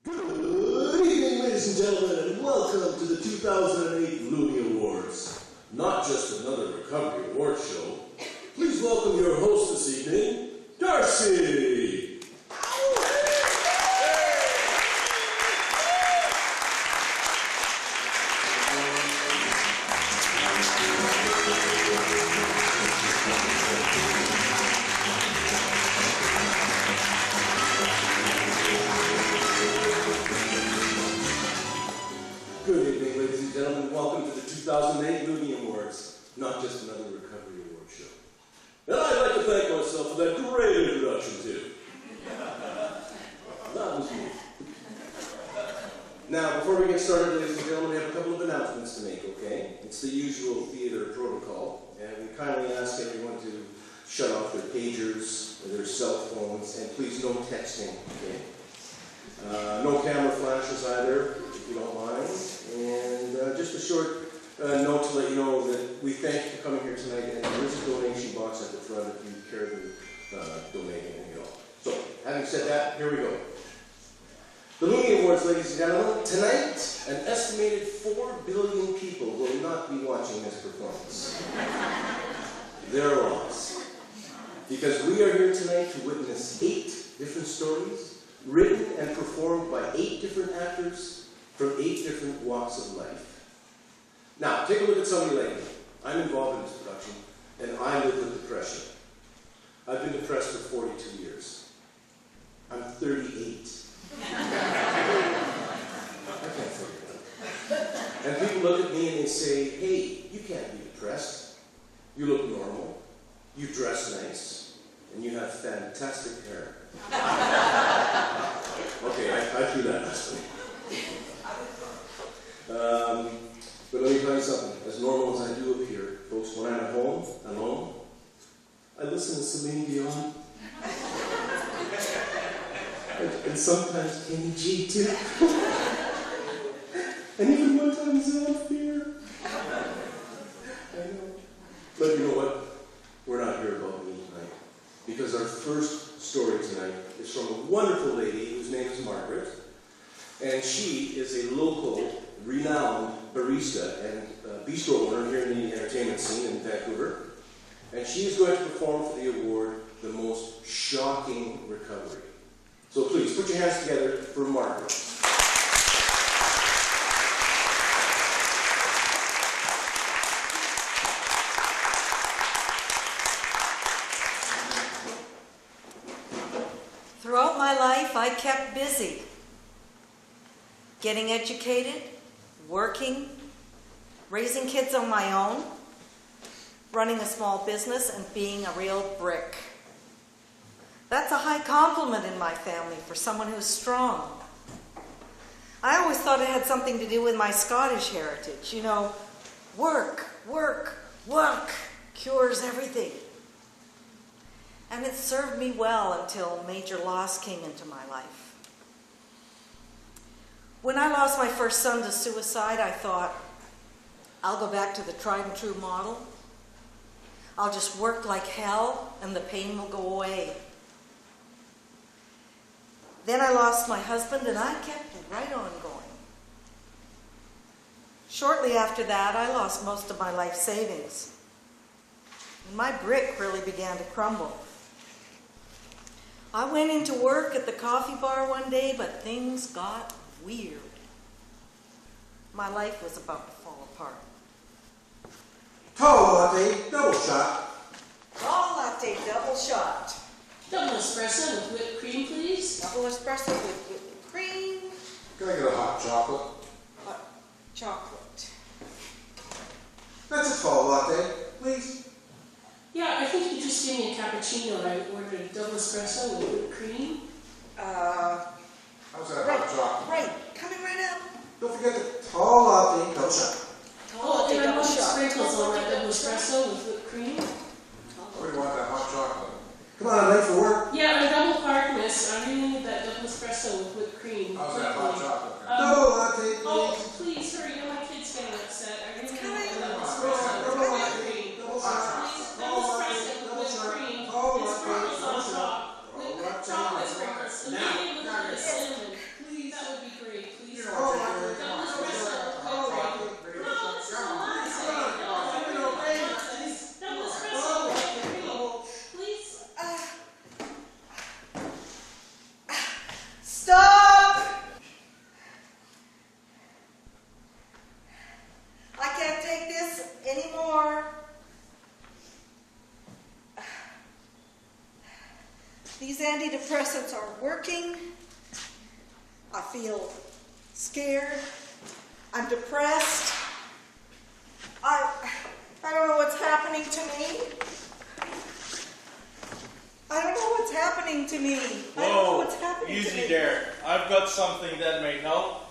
Good evening, ladies and gentlemen, and welcome to the 2008 Loonie Awards. Not just another recovery award show. Please welcome your host this evening, Darcy. Good evening, ladies and gentlemen. Welcome to the 2008 Loonie Awards. Not just another recovery award show. And I'd like to thank myself for that great introduction, too. That was me. Now, before we get started, ladies and gentlemen, we have a couple of announcements to make, okay? It's the usual theater protocol, and we kindly ask everyone to shut off their pagers or their cell phones, and please no texting, okay? No camera flashes either, if you don't mind. And just a short note to let you know that we thank you for coming here tonight, and there is a donation box at the front if you care to donate anything at all. So, having said that, here we go. The Loonie Awards, ladies and gentlemen. Tonight, an estimated 4 billion people will not be watching this performance. Their loss. Because we are here tonight to witness 8 different stories, written and performed by 8 different actors from 8 different walks of life. Now, take a look at somebody like me. I'm involved in this production, and I live with depression. I've been depressed for 42 years. I'm 38. I can't figure it out. And people look at me and they say, hey, you can't be depressed. You look normal. You dress nice. And you have fantastic hair. Okay, I threw that last week. But let me tell you something. As normal as I do up here, folks, when I'm at home, alone, I listen to Celine Dion. and sometimes Kenny G too. And even one time Zephyr. I know. But you know what? We're not here about me tonight. Because our first story tonight is from a wonderful lady whose name is Margaret. And she is a local, renowned barista and bistro owner here in the entertainment scene in Vancouver. And she is going to perform for the award, The Most Shocking Recovery. So please, put your hands together for Margaret. Throughout my life, I kept busy. Getting educated, working, raising kids on my own, running a small business, and being a real brick. That's a high compliment in my family for someone who's strong. I always thought it had something to do with my Scottish heritage. You know, work, work, work cures everything. And it served me well until major loss came into my life. When I lost my first son to suicide, I thought, I'll go back to the tried and true model. I'll just work like hell and the pain will go away. Then I lost my husband and I kept right on going. Shortly after that, I lost most of my life savings. And my brick really began to crumble. I went into work at the coffee bar one day, but things got weird. My life was about to fall apart. Tall latte, double shot. Tall latte, double shot. Double espresso with whipped cream, please. Double espresso with whipped cream. Can I get a hot chocolate? Hot chocolate. That's a tall latte, please. Yeah, I think you just gave me a cappuccino. I ordered a double espresso with whipped cream. How's that hot chocolate? Right, coming right up. Don't forget the tall latte, double shot. Oh, and I double want shot. sprinkles on my double espresso with whipped cream. Oh, we want that hot chocolate. Come on, I'm late for work. Yeah, I'm double parked, miss. I really need that double espresso with whipped cream. How's that hot chocolate? Double latte, please. Oh, please hurry. My kid's getting upset. I really need a double espresso Double with latte, whipped cream. double shot. Please, double espresso with whipped cream. And sprinkles on top. With chocolate sprinkles. Immediately with a cinnamon. That would antidepressants aren't working. I feel scared. I'm depressed. I don't know what's happening to me. I don't know what's happening to me. I don't know what's happening to me. Easy there. I've got something that may help.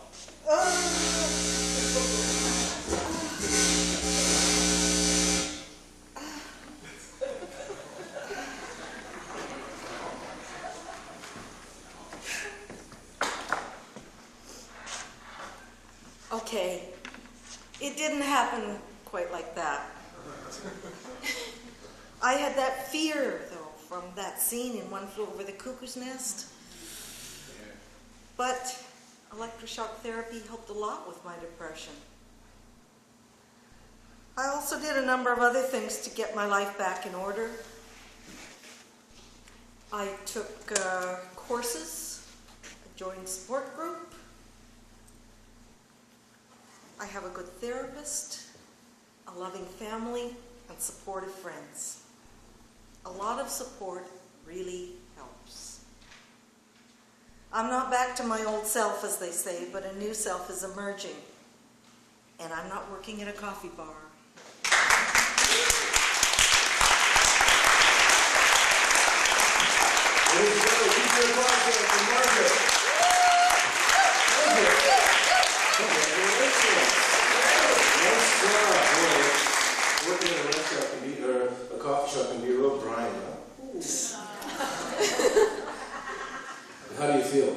Okay, it didn't happen quite like that. I had that fear, though, from that scene in One Flew Over the Cuckoo's Nest. But electroshock therapy helped a lot with my depression. I also did a number of other things to get my life back in order. I took courses, I joined a support group. I have a good therapist, a loving family, and supportive friends. A lot of support really helps. I'm not back to my old self, as they say, but a new self is emerging. And I'm not working at a coffee bar. Ladies and gentlemen, keep your applause for Margaret. Nice job, boy. Working in a restaurant can be, or a coffee shop can be a real grind, huh? How do you feel?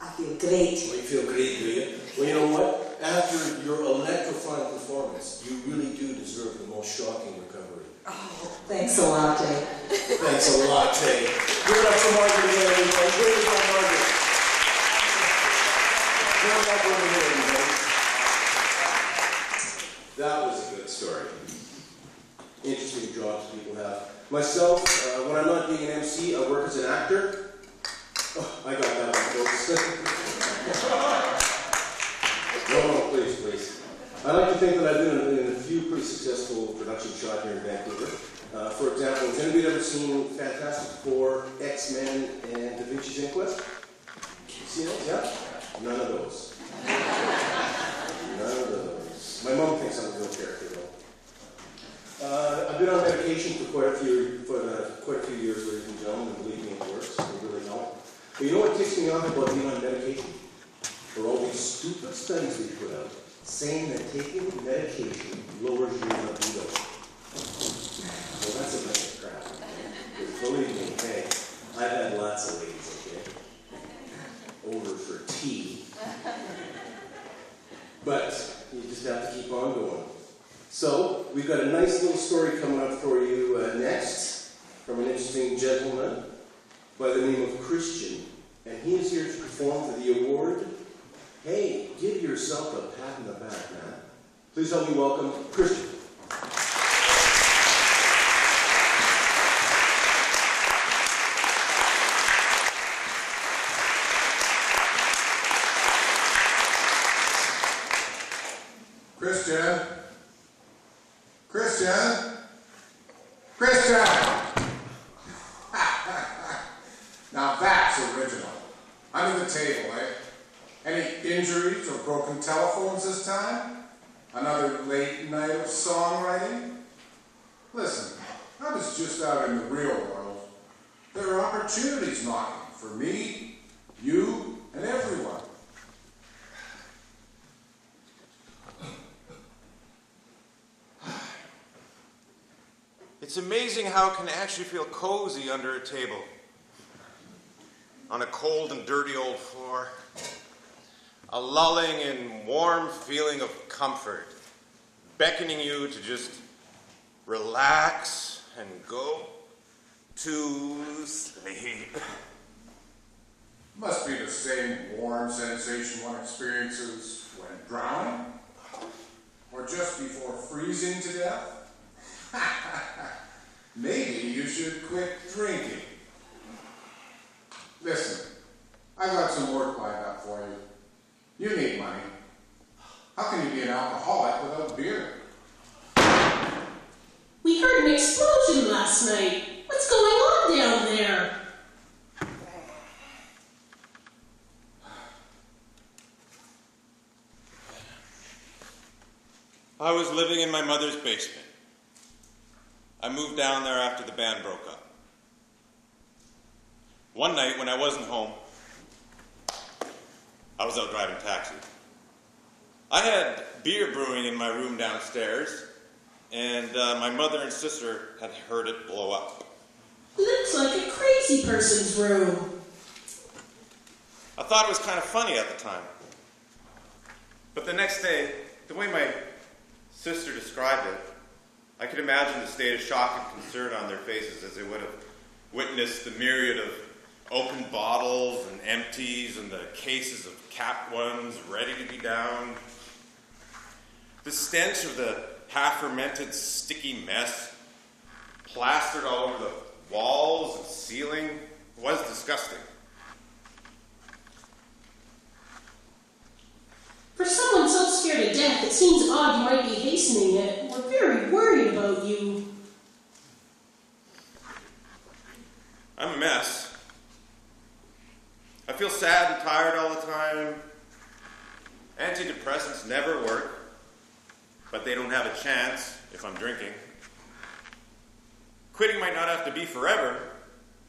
I feel great. Well, you feel great, do you? Well, you know what? After your electrifying performance, you really do deserve the most shocking recovery. Oh, thanks a lot, Jay. Thanks a lot, Jay. Give it up for Margaret again, everybody. Give it up for Margaret. Give it up over here, everybody. That was a good story. Interesting jobs people have. Myself, when I'm not being an MC, I work as an actor. Oh, I got that one, folks. No, please. I like to think that I've been in a few pretty successful production shots here in Vancouver. For example, has anybody ever seen Fantastic Four, X-Men, and Da Vinci's Inquest? Seen those? Yeah? None of those. None of those. My mom thinks I'm a real character, though. I've been on medication for quite a few years, ladies and gentlemen, and believe me, it works. It really helps. But you know what ticks me off about being on medication? For all these stupid studies we put out, saying that taking medication lowers your libido. Well, that's a bunch of crap. But believe me, hey, I've had lots of ladies, okay? Over for tea. But you just have to keep on going. So, we've got a nice little story coming up for you next from an interesting gentleman by the name of Christian. And he is here to perform for the award. Hey, give yourself a pat in the back, man. Please help me welcome Christian. Christian! Christian! Christian! Now that's original. Under the table, eh? Any injuries or broken telephones this time? Another late night of songwriting? Listen, I was just out in the real world. There are opportunities knocking for me, you, and everyone. It's amazing how it can actually feel cozy under a table. On a cold and dirty old floor. A lulling and warm feeling of comfort, beckoning you to just relax and go to sleep. Must be the same warm sensation one experiences when drowning, or just before freezing to death. Maybe you should quit drinking. Listen, I got some work lined up for you. You need money. How can you be an alcoholic without beer? We heard an explosion last night. What's going on down there? I was living in my mother's basement. I moved down there after the band broke up. One night when I wasn't home, I was out driving taxi. I had beer brewing in my room downstairs, and my mother and sister had heard it blow up. Looks like a crazy person's room. I thought it was kind of funny at the time. But the next day, the way my sister described it, I could imagine the state of shock and concern on their faces as they would have witnessed the myriad of open bottles and empties and the cases of capped ones ready to be downed. The stench of the half-fermented sticky mess plastered all over the walls and ceiling was disgusting. For someone so scared to death, it seems odd you might be hastening it. We're very worried about you. I'm a mess. I feel sad and tired all the time. Antidepressants never work, but they don't have a chance if I'm drinking. Quitting might not have to be forever,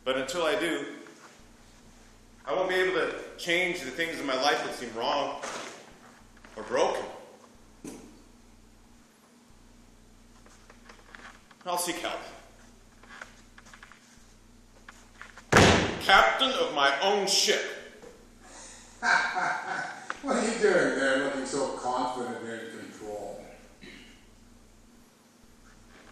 but until I do, I won't be able to change the things in my life that seem wrong or broken. I'll seek help. Captain of my own ship. What are you doing there, looking so confident and in control?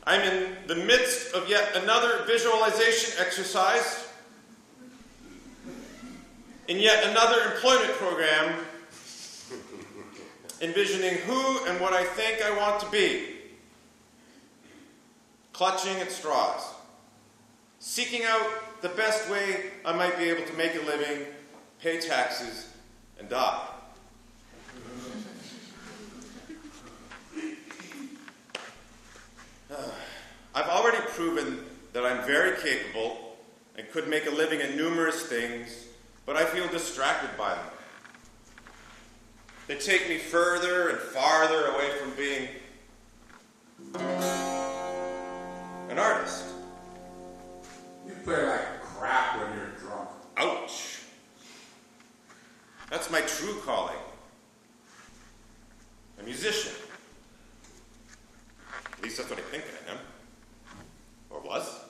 I'm in the midst of yet another visualization exercise in yet another employment program, envisioning who and what I think I want to be, clutching at straws, seeking out the best way I might be able to make a living, pay taxes, and die. I've already proven that I'm very capable and could make a living at numerous things, but I feel distracted by them. They take me further and farther away from being an artist. You play like crap when you're drunk. Ouch. That's my true calling. A musician. At least that's what I think I am. Or was.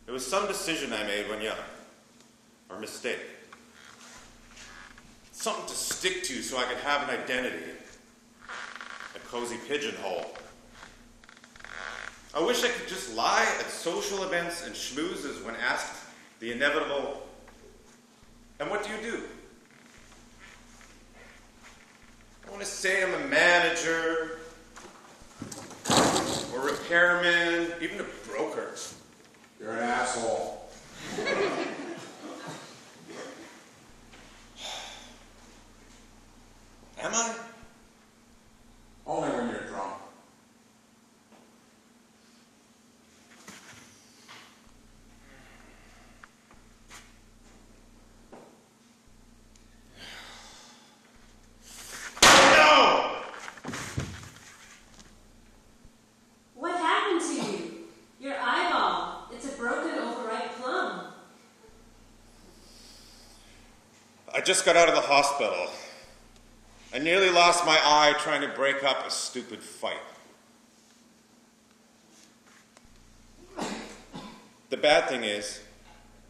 It was some decision I made when young. Or mistake. Something to stick to so I could have an identity. A cozy pigeonhole. I wish I could just lie at social events and schmoozes when asked the inevitable, "And what do you do?" I want to say I'm a manager, or repairman, even a broker. You're an asshole. Am I? Only when you're drunk. No! What happened to you? Your eyeball. It's a broken, overripe plum. I just got out of the hospital. I nearly lost my eye trying to break up a stupid fight. The bad thing is,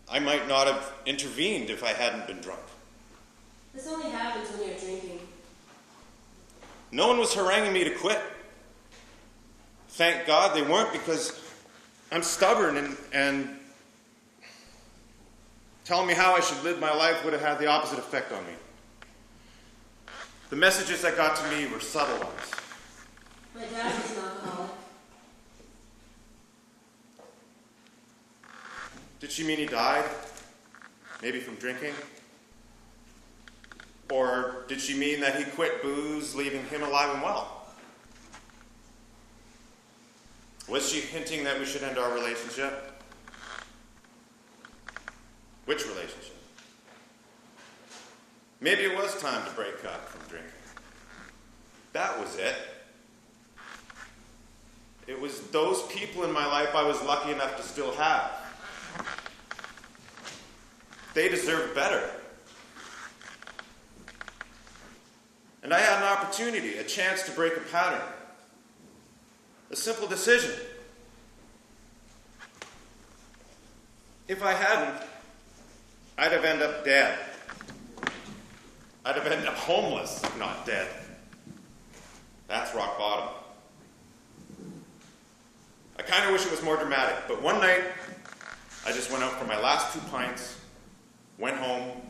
I might not have intervened if I hadn't been drunk. This only happens when you're drinking. No one was haranguing me to quit. Thank God they weren't, because I'm stubborn and telling me how I should live my life would have had the opposite effect on me. The messages that got to me were subtle ones. My dad was an alcoholic. Did she mean he died? Maybe from drinking? Or did she mean that he quit booze, leaving him alive and well? Was she hinting that we should end our relationship? Which relationship? Maybe it was time to break up from drinking. That was it. it was those people in my life I was lucky enough to still have. They deserved better. And I had an opportunity, a chance to break a pattern. A simple decision. If I hadn't, I'd have ended up dead. I'd have ended up homeless, not dead. That's rock bottom. I kind of wish it was more dramatic, but one night, I just went out for my last 2 pints, went home,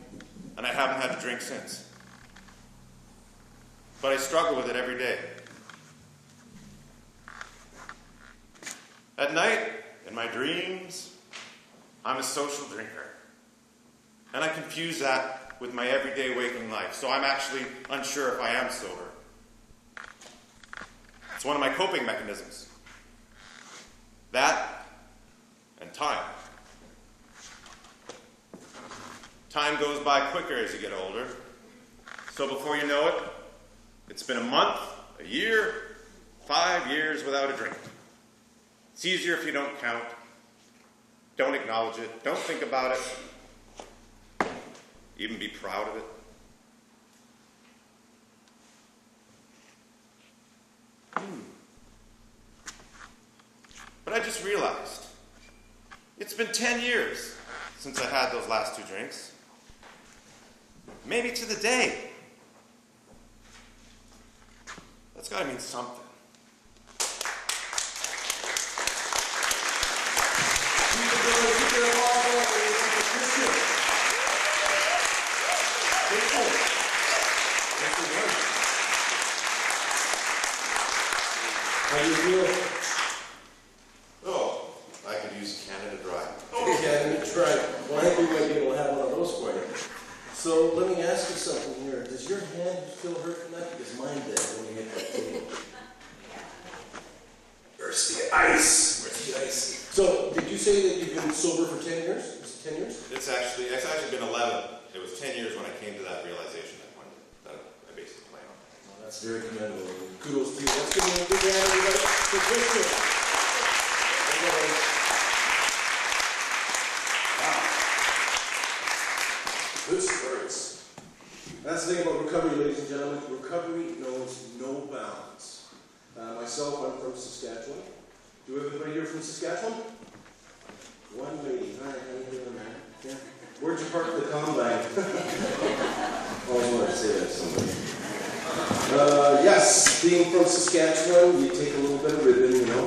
and I haven't had a drink since. But I struggle with it every day. At night, in my dreams, I'm a social drinker. And I confuse that with my everyday waking life, so I'm actually unsure if I am sober. It's one of my coping mechanisms. That and time. Time goes by quicker as you get older. So before you know it, it's been a month, a year, 5 years without a drink. It's easier if you don't count, don't acknowledge it, don't think about it, even be proud of it. But I just realized, it's been 10 years since I had those last 2 drinks. Maybe to the day. That's gotta mean something. How do you feel? Oh, I could use Canada Dry. Canada Dry. Well, I think we might be able to have one of those for you. So let me ask you something here. Does your hand still hurt from that? Because mine did when you hit that table. Where's the ice? Where's the ice? So, did you say that you've been sober for 10 years? Is it 10 years? It's actually been 11. It was 10 years when I came to that realization that I basically plan on. Well, that's very commendable. Kudos to you. Let's give him a big hand, everybody, for Christian. Wow. This hurts. That's the thing about recovery, ladies and gentlemen. Recovery knows no bounds. Myself, I'm from Saskatchewan. Do we have anybody here from Saskatchewan? One lady. Hi, how you doing, man? Yeah. Where'd you park the combine? Always wanted to say that to somebody. Yes, being from Saskatchewan, you take a little bit of ribbon, you know.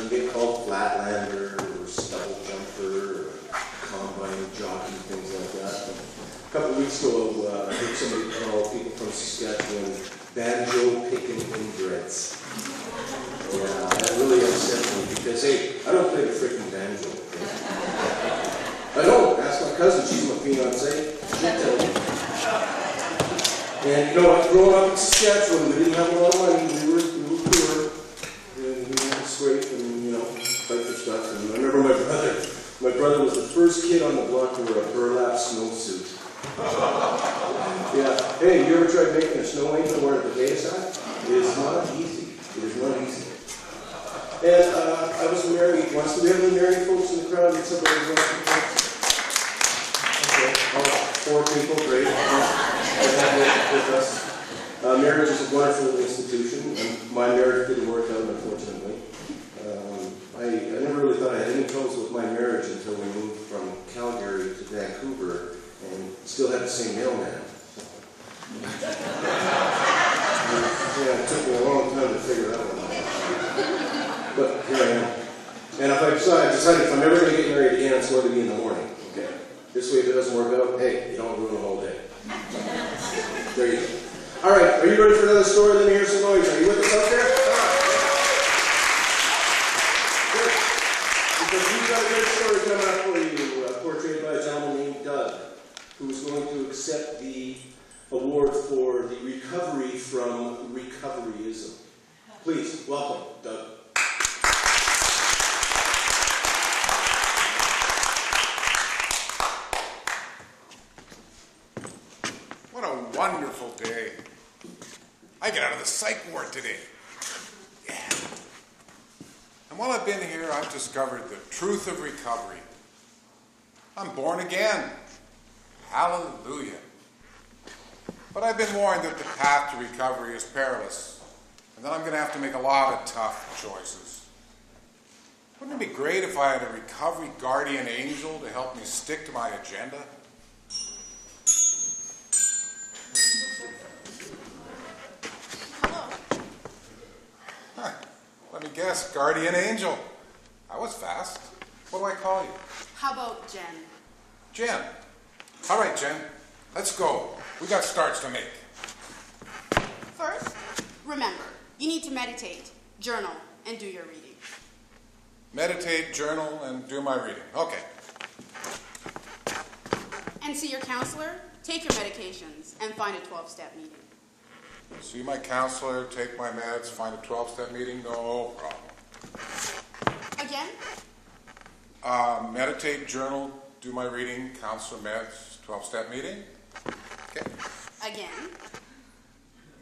You get called flatlander or stubble jumper or combine jockey, things like that. A couple of weeks ago, I heard somebody call people from Saskatchewan banjo picking inbreds. Yeah, that really upset me because, hey, I don't play the freaking banjo. Okay? I don't. Ask my cousin. She's my fiancée. She'll tell you. And, you know, growing up in Saskatchewan, we didn't have a lot of money. We were poor. And we had to scrape and, you know, fight for stuff. And I remember my brother was the first kid on the block to wear a burlap snowsuit. Yeah. Hey, you ever tried making a snow angel wear a potato sack? It's not easy. It is not easy. And I was married once. Do we have any married folks in the crowd? Get somebody who's okay. Oh, 4 people, great. With us. Marriage is a wonderful institution, and my marriage didn't work out, unfortunately. I never really thought I had any troubles with my marriage until we moved from Calgary to Vancouver and still had the same mailman. Yeah, it took me a long time to figure that one out. But here I am. And if I decided if I'm ever going to get married again, it's going to be in the morning. Okay. This way, if it doesn't work out, hey, you don't ruin the whole day. There you go. All right, are you ready for another story? Let me hear some noise. Are you with us out there? Good. Because we've got a great story coming up for you, portrayed by a gentleman named Doug, who is going to accept the award for the recovery from recoveryism. Please, welcome, Doug. What a wonderful day. I get out of the psych ward today. Yeah. And while I've been here, I've discovered the truth of recovery. I'm born again. Hallelujah. But I've been warned that the path to recovery is perilous, and that I'm going to have to make a lot of tough choices. Wouldn't it be great if I had a recovery guardian angel to help me stick to my agenda? Hello. Huh. Let me guess, guardian angel. That was fast. What do I call you? How about Jen? Jen. All right, Jen. Let's go. We got starts to make. First, remember, you need to meditate, journal, and do your reading. Meditate, journal, and do my reading. Okay. And see your counselor, take your medications, and find a 12-step meeting. See my counselor, take my meds, find a 12-step meeting, no problem. Again? Meditate, journal, do my reading, counselor, meds, 12-step meeting. Okay. Again?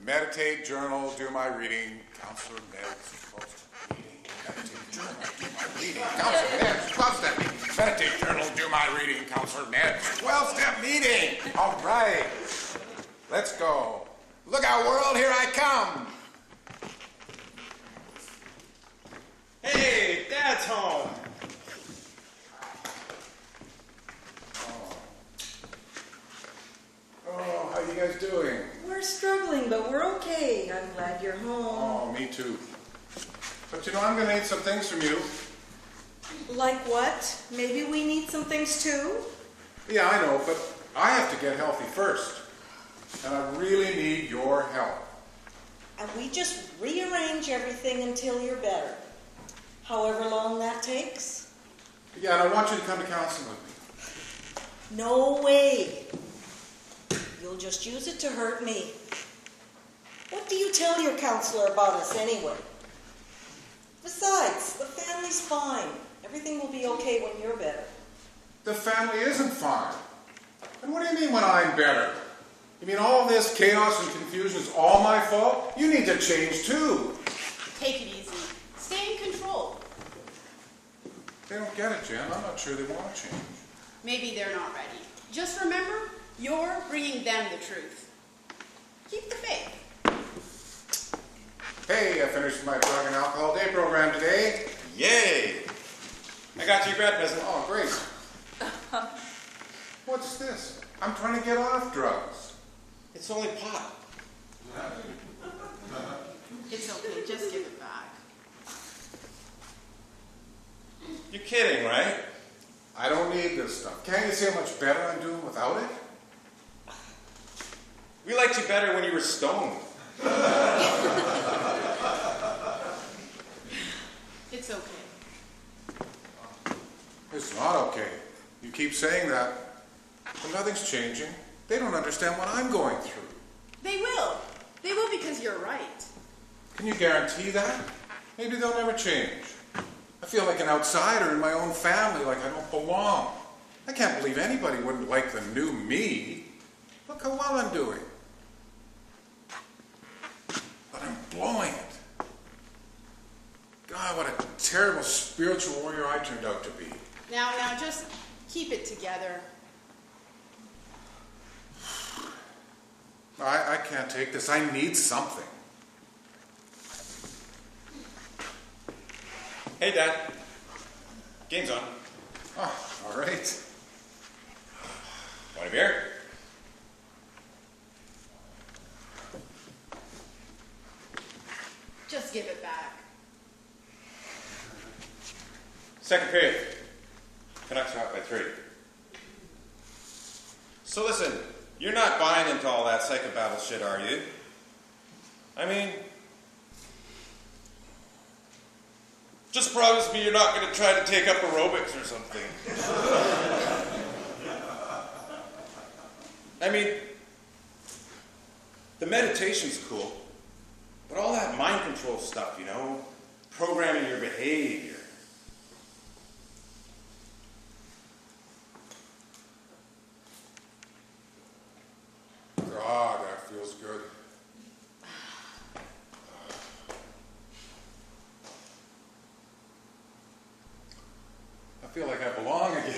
Meditate, journal, do my reading, counselor, meds, 12-step meeting. Meditate, journal, do my reading, counselor, meds, 12-step meeting. Meditate, journal, do my reading, counselor, meds, 12-step meeting. All right. Let's go. Look out, world, here I come. Hey, Dad's home. Oh, how you guys doing? We're struggling, but we're okay. I'm glad you're home. Oh, me too. But you know, I'm going to need some things from you. Like what? Maybe we need some things too? Yeah, I know, but I have to get healthy first. And I really need your help. And we just rearrange everything until you're better. However long that takes. Yeah, and I want you to come to counseling with me. No way. You'll just use it to hurt me. What do you tell your counselor about us anyway? Besides, the family's fine. Everything will be okay when you're better. The family isn't fine. And what do you mean when I'm better? You mean all this chaos and confusion is all my fault? You need to change too. Take it easy. Stay in control. They don't get it, Jen. I'm not sure they want to change. Maybe they're not ready. Just remember, you're bringing them the truth. Keep the faith. Hey, I finished my drug and alcohol day program today. Yay! I got you a grad present. Oh, great. What's this? I'm trying to get off drugs. It's only pot. It's okay, just give it back. You're kidding, right? I don't need this stuff. Can't you see how much better I'm doing without it? We liked you better when you were stoned. It's okay. It's not okay. You keep saying that, but nothing's changing. They don't understand what I'm going through. They will. They will because you're right. Can you guarantee that? Maybe they'll never change. I feel like an outsider in my own family, like I don't belong. I can't believe anybody wouldn't like the new me. Look how well I'm doing. But I'm blowing it. God, what a terrible spiritual warrior I turned out to be. Now, just keep it together. I can't take this. I need something. Hey, Dad. Game's on. Oh, all right. Want a beer? Just give it back. Second period. Canucks are up by 3. So listen, you're not buying into all that psychobabble shit, are you? I mean, just promise me you're not going to try to take up aerobics or something. I mean, the meditation's cool, but all that mind control stuff, you know, programming your behavior. God, that feels good. feel like I belong again.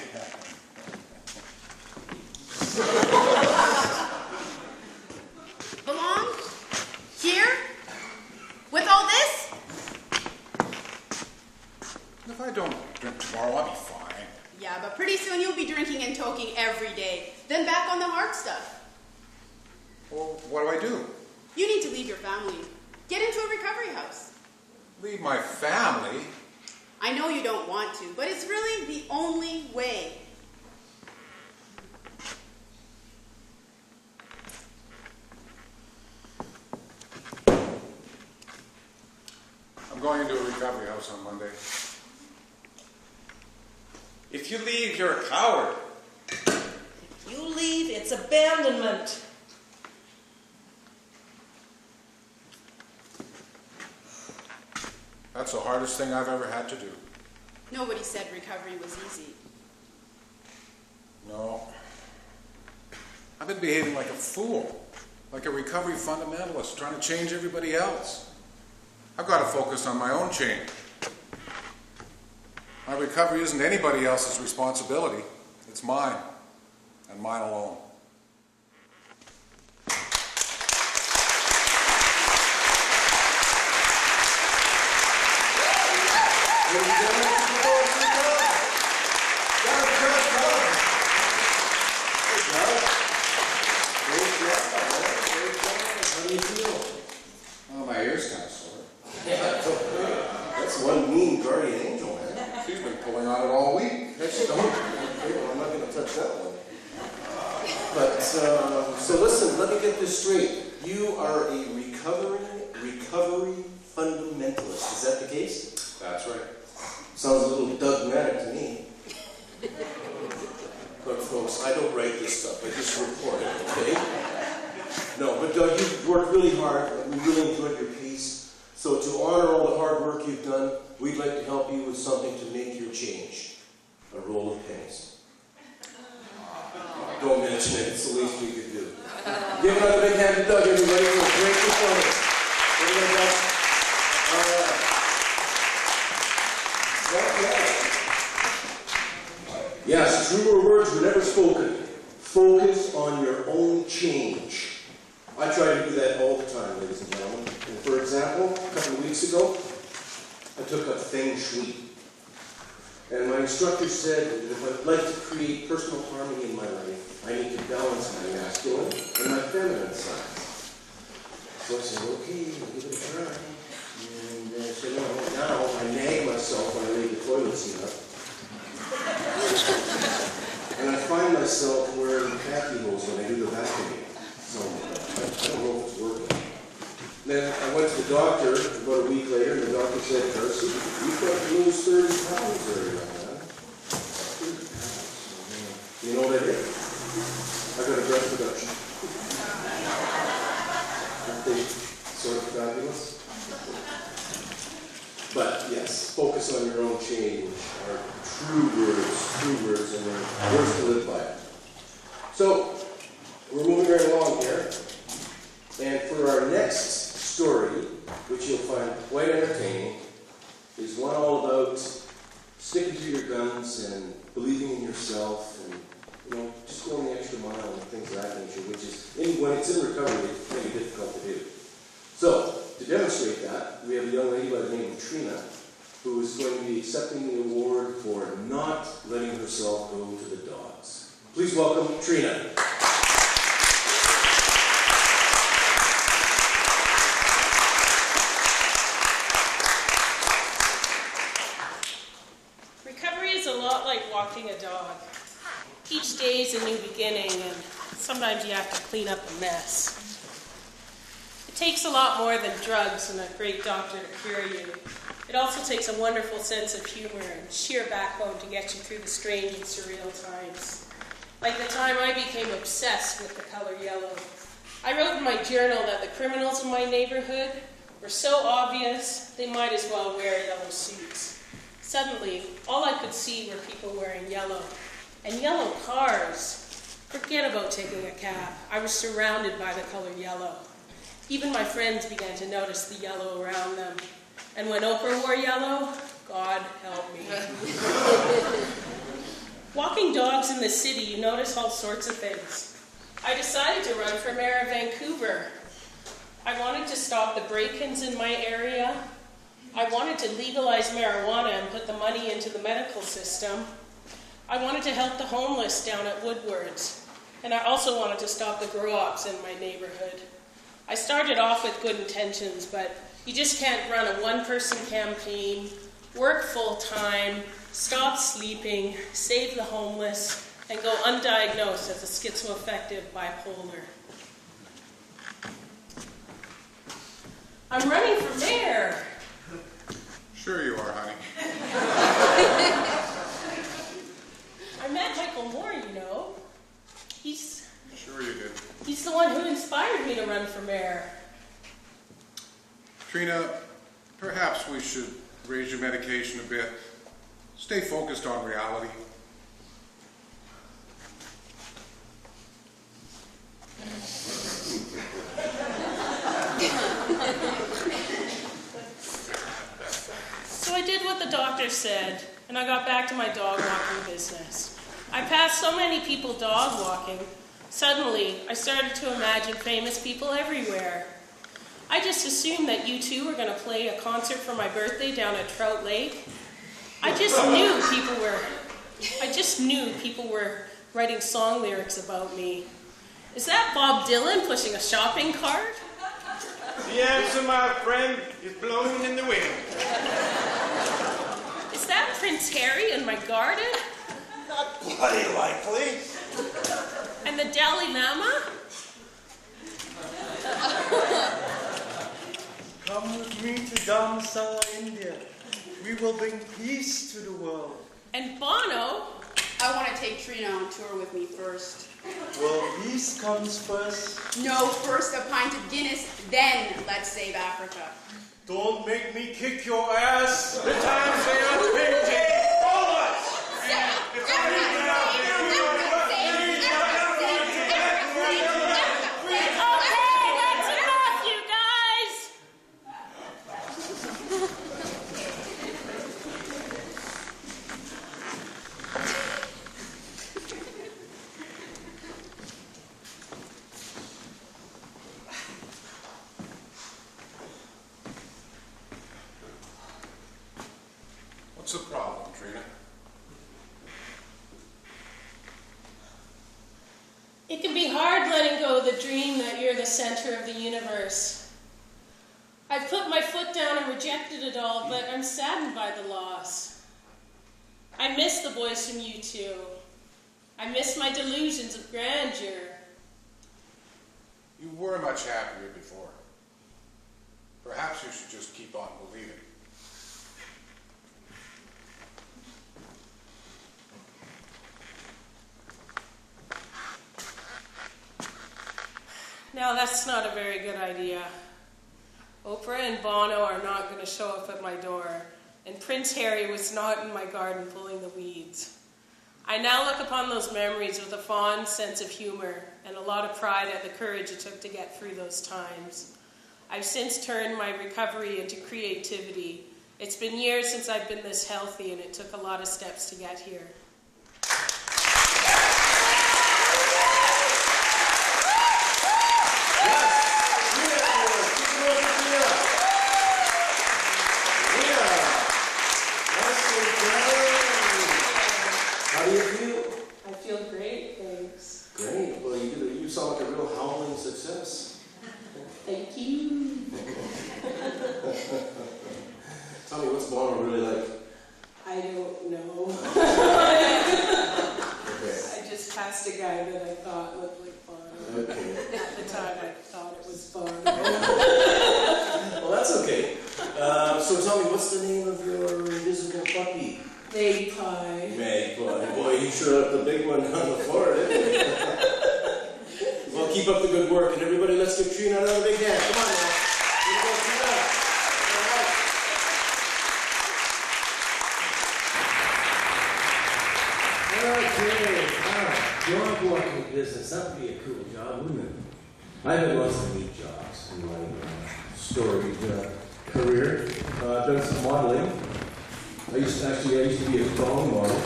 Belong? Here? With all this? If I don't drink tomorrow, I'll be fine. Yeah, but pretty soon you'll be drinking and toking every day. Then back on the hard stuff. Well, what do? You need to leave your family. Get into a recovery house. Leave my family? I know you don't want to, but it's really the only way. I'm going into a recovery house on Monday. If you leave, you're a coward. If you leave, it's abandonment. That's the hardest thing I've ever had to do. Nobody said recovery was easy. No. I've been behaving like a fool, like a recovery fundamentalist, trying to change everybody else. I've got to focus on my own change. My recovery isn't anybody else's responsibility. It's mine, and mine alone. Oh, my ear's kind of sore. That's one mean guardian angel, man. She's been pulling on it all week. Actually, I'm not going to touch that one. But, so listen, let me get this straight. You are a recovery fundamentalist. Is that the case? That's right. Sounds a little dogmatic to me. But folks, I don't write this stuff. I just report it, okay? No, but Doug, you've worked really hard, and we really enjoyed your piece. So to honor all the hard work you've done, we'd like to help you with something to make your change. A roll of pennies. Don't mention it, it's the least we could do. Give another big hand to Doug, everybody, for a great performance. Everybody else? All right. Okay. Yes, truer words were never spoken. Focus on your own change. I try to do that all the time, ladies and gentlemen. And for example, a couple of weeks ago, I took up Feng Shui. And my instructor said that if I'd like to create personal harmony in my life, I need to balance my masculine and my feminine side. So I said, okay, I'll give it a try. And I said, no, now I nag myself when I leave the toilet seat up. And I find myself wearing khaki holes when I do the vacuuming. So I don't know if it's working. Then I went to the doctor about a week later, and the doctor said, Darcy, you've got to lose 30 pounds there, young man. 30 pounds. You know what I did? I got a breast reduction. Aren't they sort of fabulous? But yes, focus on your own change are true words, and they're words to live by. So, we're moving right along here. And for our next story, which you'll find quite entertaining, is one all about sticking to your guns and believing in yourself and, just going the extra mile and things of that nature, which is, when it's in recovery, it's really difficult to do. So, to demonstrate that, we have a young lady by the name of Trina, who is going to be accepting the award for not letting herself go to the dogs. Please welcome Trina. Recovery is a lot like walking a dog. Each day is a new beginning, and sometimes you have to clean up a mess. It takes a lot more than drugs and a great doctor to cure you. It also takes a wonderful sense of humor and sheer backbone to get you through the strange and surreal times. Like the time I became obsessed with the color yellow. I wrote in my journal that the criminals in my neighborhood were so obvious they might as well wear yellow suits. Suddenly, all I could see were people wearing yellow. And yellow cars. Forget about taking a cab. I was surrounded by the color yellow. Even my friends began to notice the yellow around them. And when Oprah wore yellow, God help me. Walking dogs in the city, you notice all sorts of things. I decided to run for mayor of Vancouver. I wanted to stop the break-ins in my area. I wanted to legalize marijuana and put the money into the medical system. I wanted to help the homeless down at Woodward's. And I also wanted to stop the grow-ops in my neighborhood. I started off with good intentions, but you just can't run a one-person campaign, work full-time, stop sleeping, save the homeless, and go undiagnosed as a schizoaffective bipolar. I'm running for mayor. Sure you are, honey. I met Michael Moore, you know. Sure you did. He's the one who inspired me to run for mayor. Trina, perhaps we should raise your medication a bit. Stay focused on reality. So I did what the doctor said, and I got back to my dog walking business. I passed so many people dog walking. Suddenly, I started to imagine famous people everywhere. I just assumed that you two were going to play a concert for my birthday down at Trout Lake. I just knew people were writing song lyrics about me. Is that Bob Dylan pushing a shopping cart? The answer, my friend, is blowing in the wind. Is that Prince Harry in my garden? Not bloody likely. And the Dalai Lama? Come with me to Dharamsala, India. We will bring peace to the world. And Bono? I want to take Trina on tour with me first. Well, peace comes first. No, first a pint of Guinness, then let's save Africa. Don't make me kick your ass. The times they are changing. All of us. It's all easy out there. Okay, that's enough, you guys! What's the problem, Trina? It can be hard letting go of the dream that you're the center of the universe. I've put my foot down and rejected it all, but I'm saddened by the loss. I miss the boys from U2. I miss my delusions of grandeur. You were much happier before. Perhaps you should just keep on believing. Now, that's not a very good idea. Oprah and Bono are not going to show up at my door, and Prince Harry was not in my garden pulling the weeds. I now look upon those memories with a fond sense of humor and a lot of pride at the courage it took to get through those times. I've since turned my recovery into creativity. It's been years since I've been this healthy, and it took a lot of steps to get here. How do you feel? I feel great, thanks. Great. Well, you sound like a real howling success. Thank you. Tell me, what's Bono really like? I don't know. Okay. I just passed a guy that I thought looked like Bono. Okay. At the time, I thought it was Bono. Well, that's okay. So tell me, what's the name of your invisible puppy? Magpie. Magpie. Boy, you sure left the big one on the floor, didn't you? Well, keep up the good work, and everybody, let's give Trina another big hand. Come on now. Here you go, Trina. All right. Okay, dog walking business, that would be a cool job, wouldn't it? I've had lots of neat jobs in my storied career. I've done some modeling. I used to be a phone model.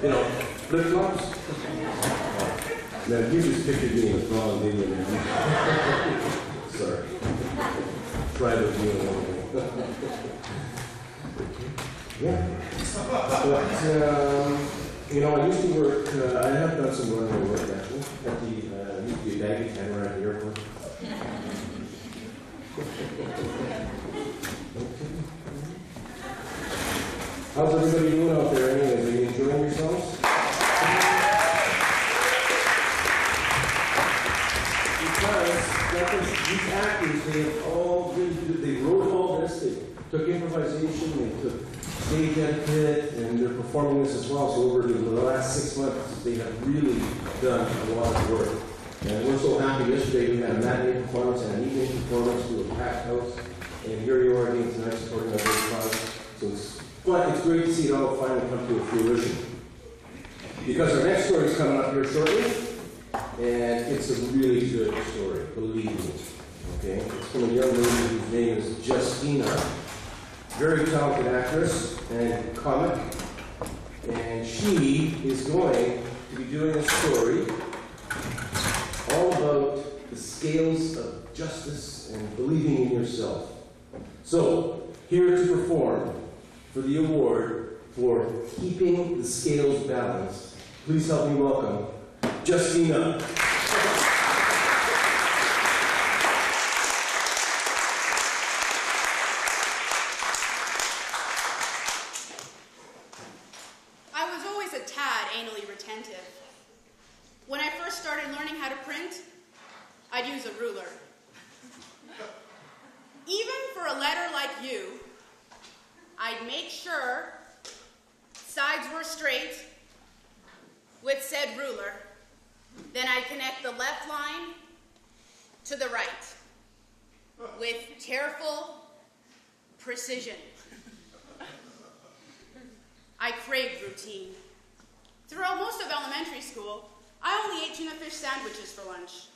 You know, flip-flops? Now, you just pictured me in a wrong video. Sorry. Try to do it. Yeah. But, you know, I used to work, I have done some runway work actually, at the, used to be a baggage handler at the airport. How's everybody doing out there anyways? Are you enjoying yourselves? Because these actors, they have all really good, they wrote all this, they took improvisation, they took stage etiquette, and they're performing this as well. So over the last 6 months, they have really done a lot of work. And we're so happy. Yesterday we had a matinee performance and an evening performance to a packed house. And here you are again tonight supporting our great cause. So it's great to see it all finally come to a fruition. Because our next story is coming up here shortly. And it's a really good story, believe me. Okay? It's from a young lady whose name is Justina. Very talented actress and comic. And she is going to be doing a story all about the scales of justice and believing in yourself. So, here to perform for the award for keeping the scales balanced, please help me welcome Justina. I was always a tad anally retentive. When I first started learning how to print, I'd use a ruler. Even for a letter like you, I'd make sure sides were straight with said ruler. Then I'd connect the left line to the right with careful precision. I craved routine. Throughout most of elementary school, I only ate tuna fish sandwiches for lunch.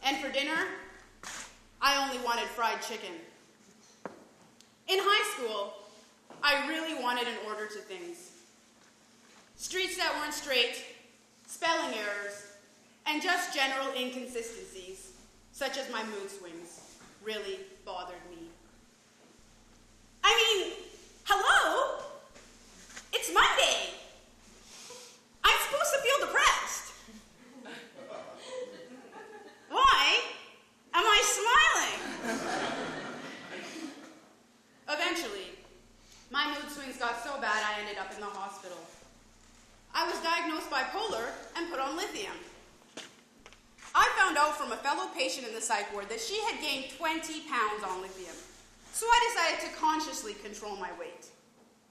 And for dinner, I only wanted fried chicken. In high school, I really wanted an order to things. Streets that weren't straight, spelling errors, and just general inconsistencies, such as my mood swings, really bothered me. I mean, hello? It's Monday. I'm supposed to feel depressed. Why am I smiling? Eventually, my mood swings got so bad I ended up in the hospital. I was diagnosed bipolar and put on lithium. I found out from a fellow patient in the psych ward that she had gained 20 pounds on lithium. So I decided to consciously control my weight,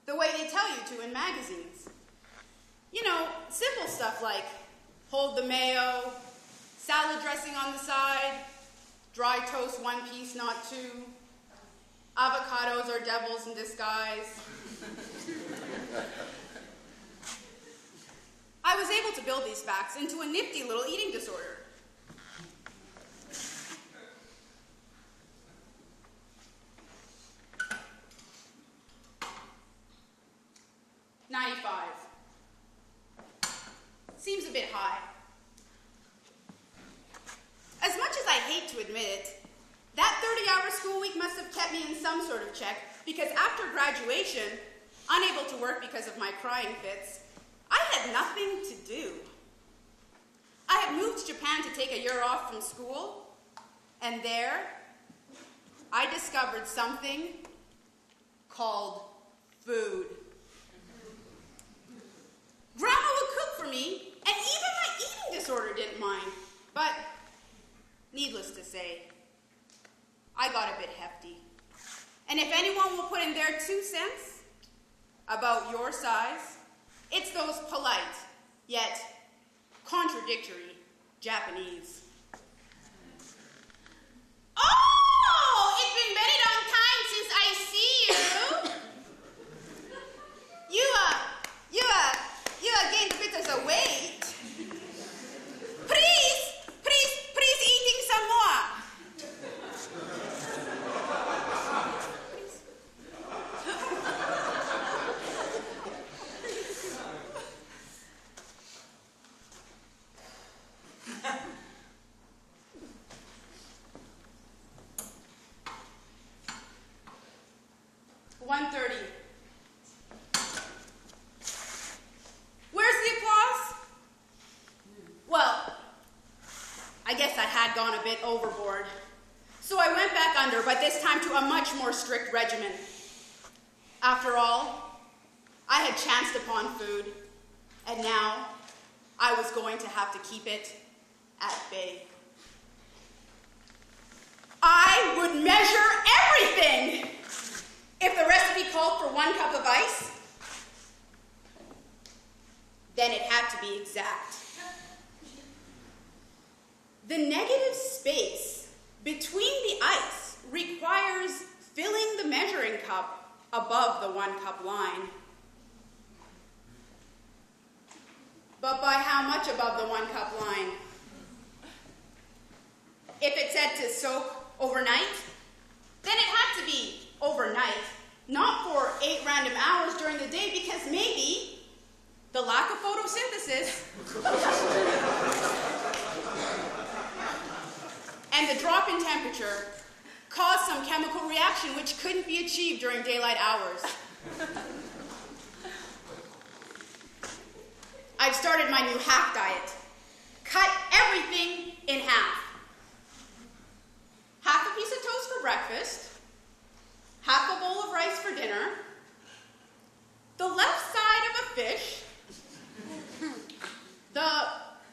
the way they tell you to in magazines. You know, simple stuff like hold the mayo, salad dressing on the side, dry toast 1 piece, not 2, avocados are devils in disguise. I was able to build these facts into a nifty little eating disorder. Seems a bit high. As much as I hate to admit it, that 30-hour school week must have kept me in some sort of check, because after graduation, unable to work because of my crying fits, I had nothing to do. I had moved to Japan to take a year off from school, and there, I discovered something called food. Grandma would cook for me, and even my eating disorder didn't mind. But, needless to say, I got a bit hefty. And if anyone will put in their 2 cents about your size, it's those polite, yet contradictory Japanese. Oh, it's been very long time since I see you. You gained a bit of weight. Please eating some more. had gone a bit overboard. So I went back under, but this time to a much more strict regimen. After all, I had chanced upon food, and now I was going to have to keep it at bay. I would measure everything! If the recipe called for 1 cup of ice, then it had to be exact. The negative space between the ice requires filling the measuring cup above the 1 cup line. But by how much above the 1 cup line? If it said to soak overnight, then it had to be overnight, not for 8 random hours during the day, because maybe the lack of photosynthesis and the drop in temperature caused some chemical reaction which couldn't be achieved during daylight hours. I've started my new half diet. Cut everything in half. Half a piece of toast for breakfast, half a bowl of rice for dinner, the left side of a fish, the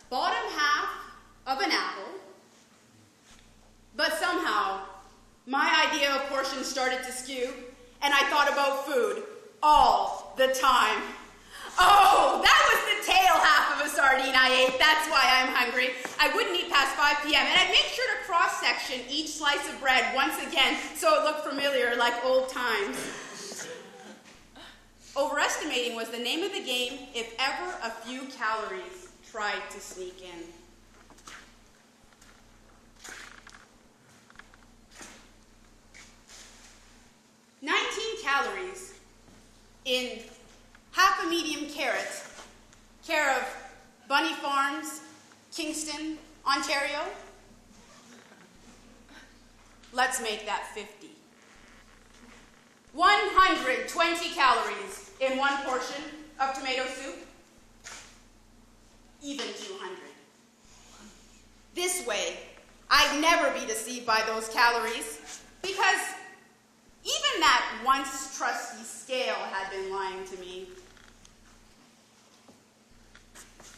bottom half of an apple. But somehow, my idea of portions started to skew, and I thought about food all the time. Oh, that was the tail half of a sardine I ate. That's why I'm hungry. I wouldn't eat past 5 p.m., and I'd make sure to cross-section each slice of bread once again so it looked familiar like old times. Overestimating was the name of the game if ever a few calories tried to sneak in. Calories in half a medium carrot, care of Bunny Farms, Kingston, Ontario. Let's make that 50. 120 calories in 1 portion of tomato soup. Even 200. This way, I'd never be deceived by those calories, because even that once trusty scale had been lying to me.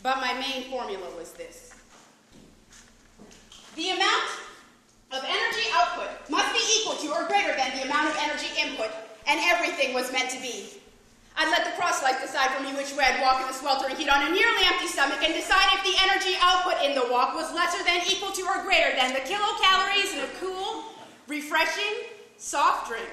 But my main formula was this. The amount of energy output must be equal to or greater than the amount of energy input, and everything was meant to be. I'd let the crosslight decide for me which way I'd walk in the sweltering heat on a nearly empty stomach and decide if the energy output in the walk was lesser than, equal to, or greater than the kilocalories in a cool, refreshing soft drink.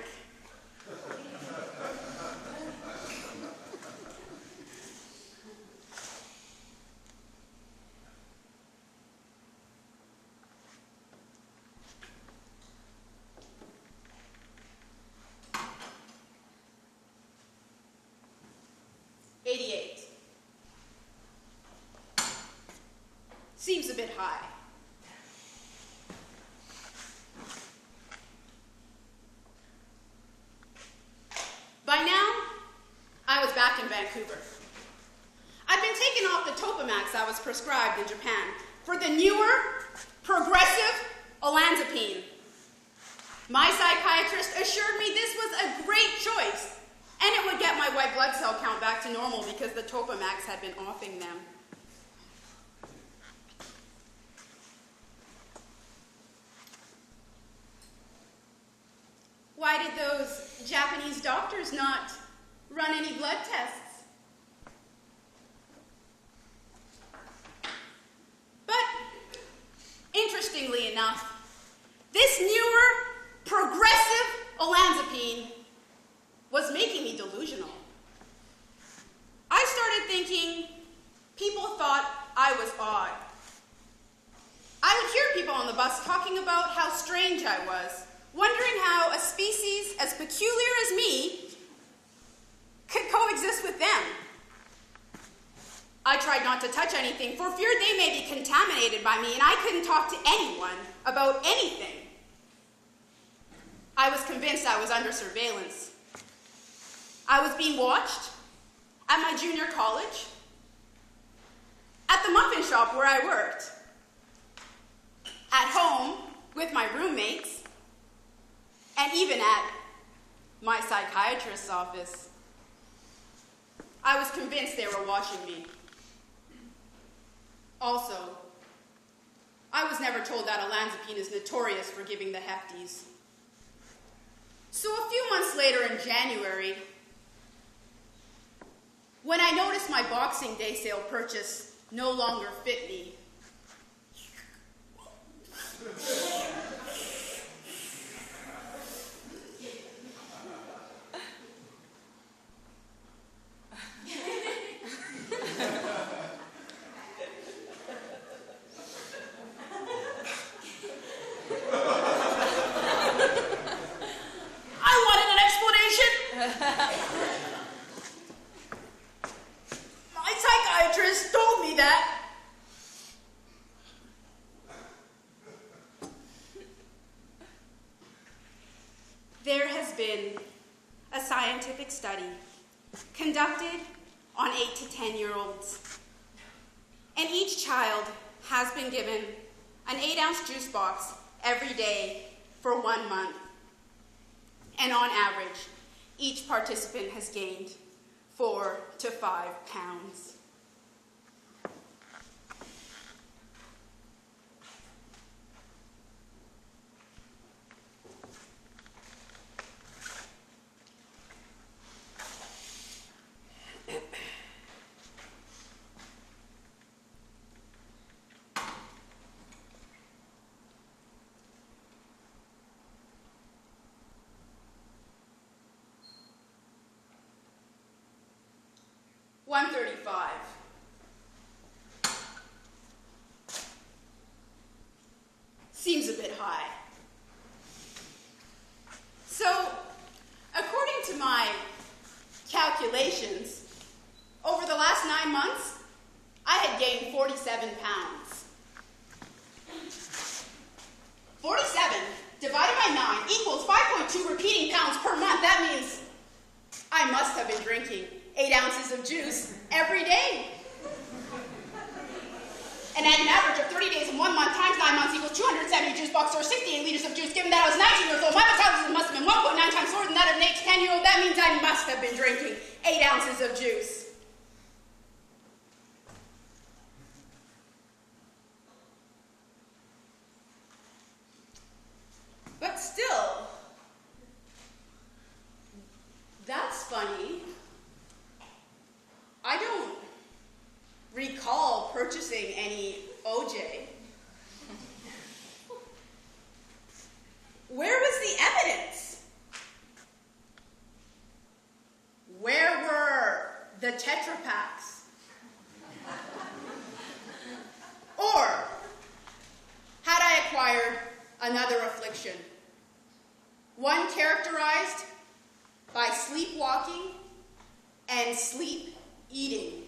Seems a bit high. By now, I was back in Vancouver. I'd been taken off the Topamax I was prescribed in Japan for the newer, progressive olanzapine. My psychiatrist assured me this was a great choice, and it would get my white blood cell count back to normal because the Topamax had been offing them. Why did those Japanese doctors not run any blood tests? But, interestingly enough, this newer, progressive olanzapine was making me delusional. I started thinking people thought I was odd. I would hear people on the bus talking about how strange I was, wondering how a species as peculiar as me could coexist with them. I tried not to touch anything for fear they may be contaminated by me, and I couldn't talk to anyone about anything. I was convinced I was under surveillance. I was being watched at my junior college, at the muffin shop where I worked. at home with my roommates, and even at my psychiatrist's office. I was convinced they were watching me. Also, I was never told that olanzapine is notorious for giving the hefties. So a few months later in January, when I noticed my Boxing Day sale purchase no longer fit me, my psychiatrist told me that there has been a scientific study conducted on 8 to 10-year-olds, and each child has been given an 8-ounce juice box every day for 1 month. And on average, each participant has gained 4 to 5 pounds. $135. Seems a bit high. So, according to my calculations, over the last 9 months, I had gained 47 pounds. 47 divided by 9 equals 5.2 repeating pounds per month. That means I must have been drinking 8 ounces of juice every day. And at an average of 30 days in 1 month times 9 months equals 270 juice boxes or 68 liters of juice. Given that I was 19 years old, my metabolism must have been 1.9 times slower than that of an 8 to 10-year-old. That means I must have been drinking 8 ounces of juice. But still, that's funny. I don't recall purchasing any OJ. Where was the evidence? Where were the Tetra Paks? Or had I acquired another affliction? One characterized by sleepwalking and sleep eating.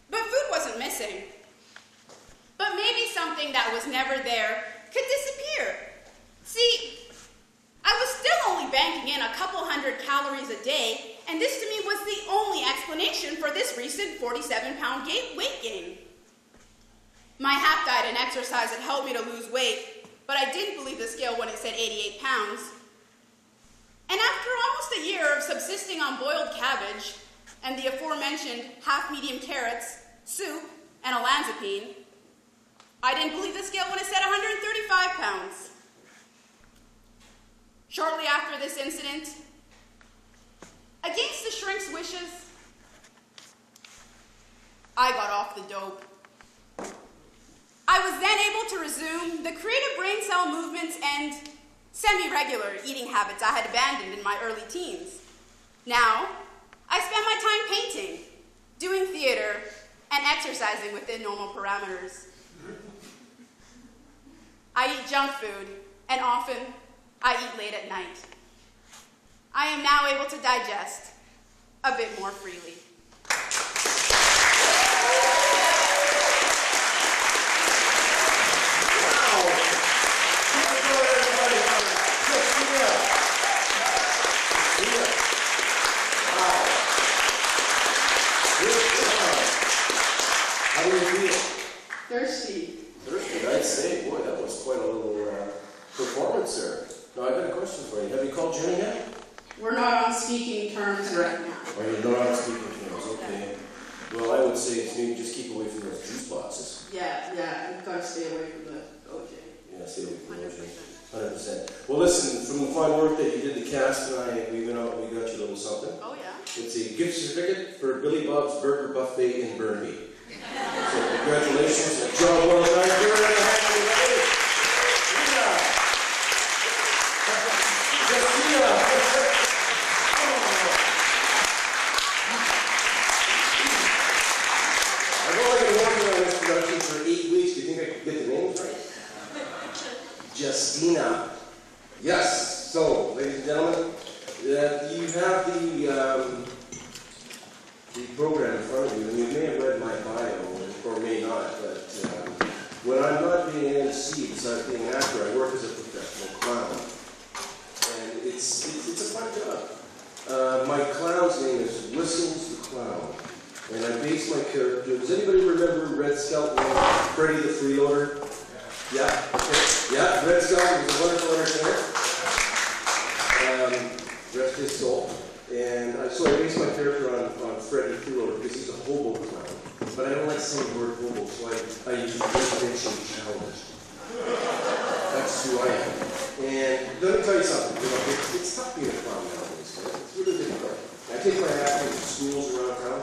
But food wasn't missing. But maybe something that was never there could disappear. See, I was still only banking in a couple hundred calories a day, and this to me was the only explanation for this recent 47-pound weight gain. My half diet and exercise had helped me to lose weight, but I didn't believe the scale when it said 88 pounds. And after almost a year of subsisting on boiled cabbage and the aforementioned half-medium carrots, soup, and olanzapine, I didn't believe the scale when it said 135 pounds. Shortly after this incident, against the shrink's wishes, I got off the dope. I was then able to resume the creative brain cell movements and semi-regular eating habits I had abandoned in my early teens. Now, I spend my time painting, doing theater, and exercising within normal parameters. I eat junk food, and often I eat late at night. I am now able to digest a bit more freely. thirsty. Thirsty, I'd say. Boy, that was quite a little performance there. Now, I've got a question for you. Have you called Jenny yet? We're not on speaking terms right now. Or you're not on speaking terms, okay. Well, I would say maybe just keep away from those juice boxes. Yeah, you've got to stay away from the OJ. Yeah, stay away from 100%. OJ. 100%. Well, listen, from the fine work that you did, the cast tonight, we went out and we got you a little something. Oh, yeah? It's a gift certificate for Billy Bob's Burger Buffet in Burnaby. So, congratulations. Good job, well done. Give her a hand, everybody. I've only been working on this production for 8 weeks. Do you think I could get the names right? Justina. Yes. So, ladies and gentlemen, you have the program in front of you, and you may have read my bio, or may not, but when I'm not being an MC, besides being an actor, I work as a professional clown. And it's a fun job. My clown's name is Whistles the Clown. And I base my character. Does anybody remember Red Skelton, Freddy the Freeloader? Yeah? Okay. Yeah, Red Skelton was a wonderful entertainer. Rest his soul. And so I base my character on Freddy the Freeloader because he's a hobo clown. But I don't like saying the word hobo, so I use residentially challenged. That's who I am. And let me tell you something. You know, it's tough being a clown nowadays. Right? It's really difficult. I take my acting to schools around town,